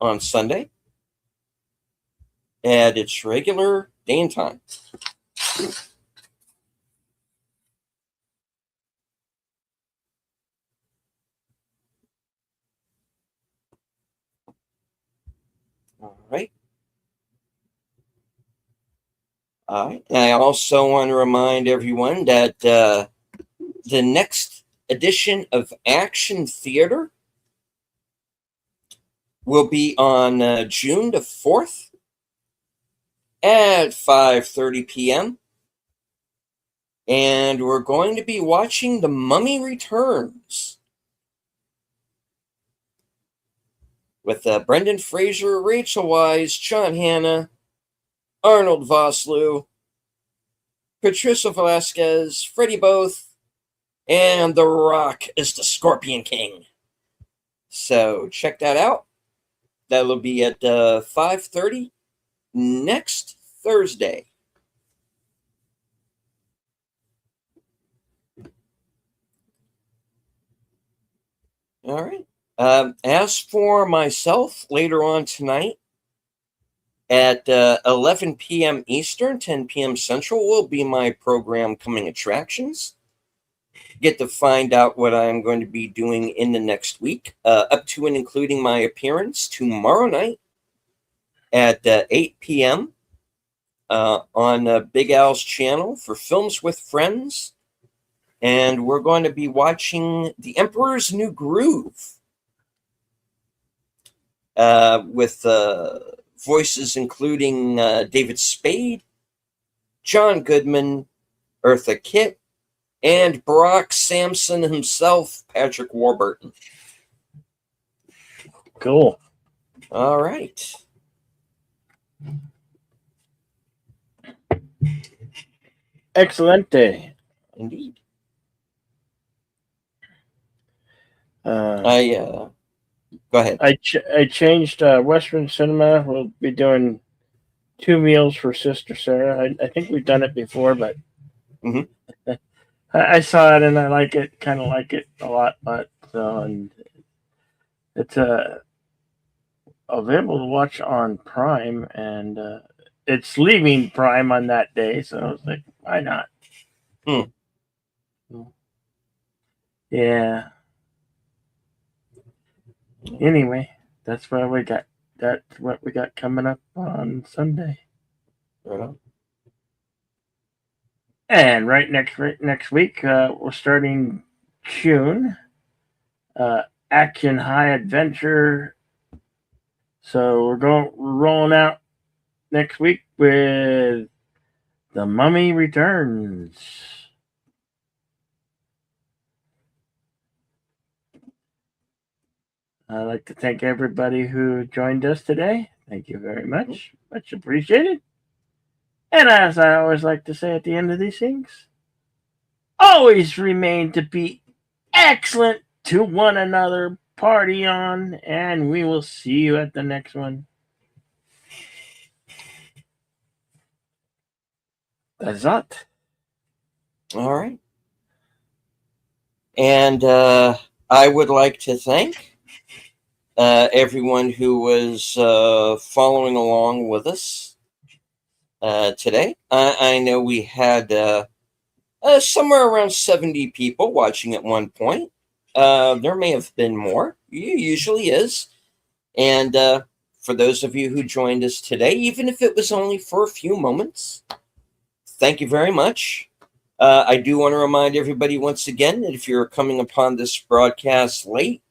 on Sunday at its regular day and time. All right. All right. And I also want to remind everyone that the next edition of Action Theater will be on June the 4th at 5:30 p.m. And we're going to be watching The Mummy Returns with Brendan Fraser, Rachel Weisz, John Hannah, Arnold Vosloo, Patricia Velasquez, Freddie Both, and The Rock is the Scorpion King. So check that out. That'll be at 5:30 next Thursday. All right. As for myself, later on tonight at 11 p.m. Eastern, 10 p.m. Central will be my program Coming Attractions. Get to find out what I'm going to be doing in the next week, up to and including my appearance tomorrow night at 8 p.m. On Big Al's channel for Films with Friends. And we're going to be watching The Emperor's New Groove with voices including David Spade, John Goodman, Eartha Kitt, and Barack Samson himself, Patrick Warburton. Cool. All right. Excelente. Indeed. I Go ahead. I changed Western Cinema. We'll be doing 2 meals for Sister Sarah. I think we've done it before, but Mhm. I saw it and I like it. Kind of like it a lot, but and it's available to watch on Prime, and it's leaving Prime on that day, so I was like, why not? Yeah. Anyway, that's what we got. That's what we got coming up on Sunday. Right on. And right next week, we're starting June. Action High Adventure. So we're rolling out next week with The Mummy Returns. I'd like to thank everybody who joined us today. Thank you very much. Much appreciated. And as I always like to say at the end of these things, always remain to be excellent to one another. Party on, and we will see you at the next one. That's it. All right. And I would like to thank everyone who was following along with us today. I know we had somewhere around 70 people watching at one point. There may have been more. It usually is. And for those of you who joined us today, even if it was only for a few moments, thank you very much. I do want to remind everybody once again that if you're coming upon this broadcast late,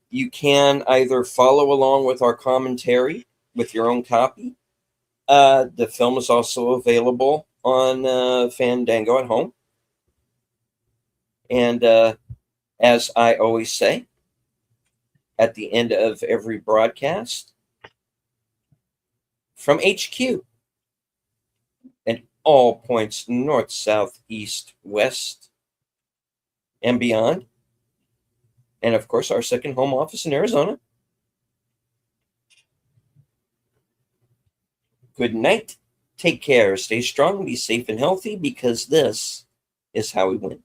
you can either follow along with our commentary with your own copy. The film is also available on Fandango at home. And as I always say, at the end of every broadcast, from HQ and all points north, south, east, west, and beyond, and of course our second home office in Arizona, good night, take care, stay strong, be safe and healthy, because this is how we win.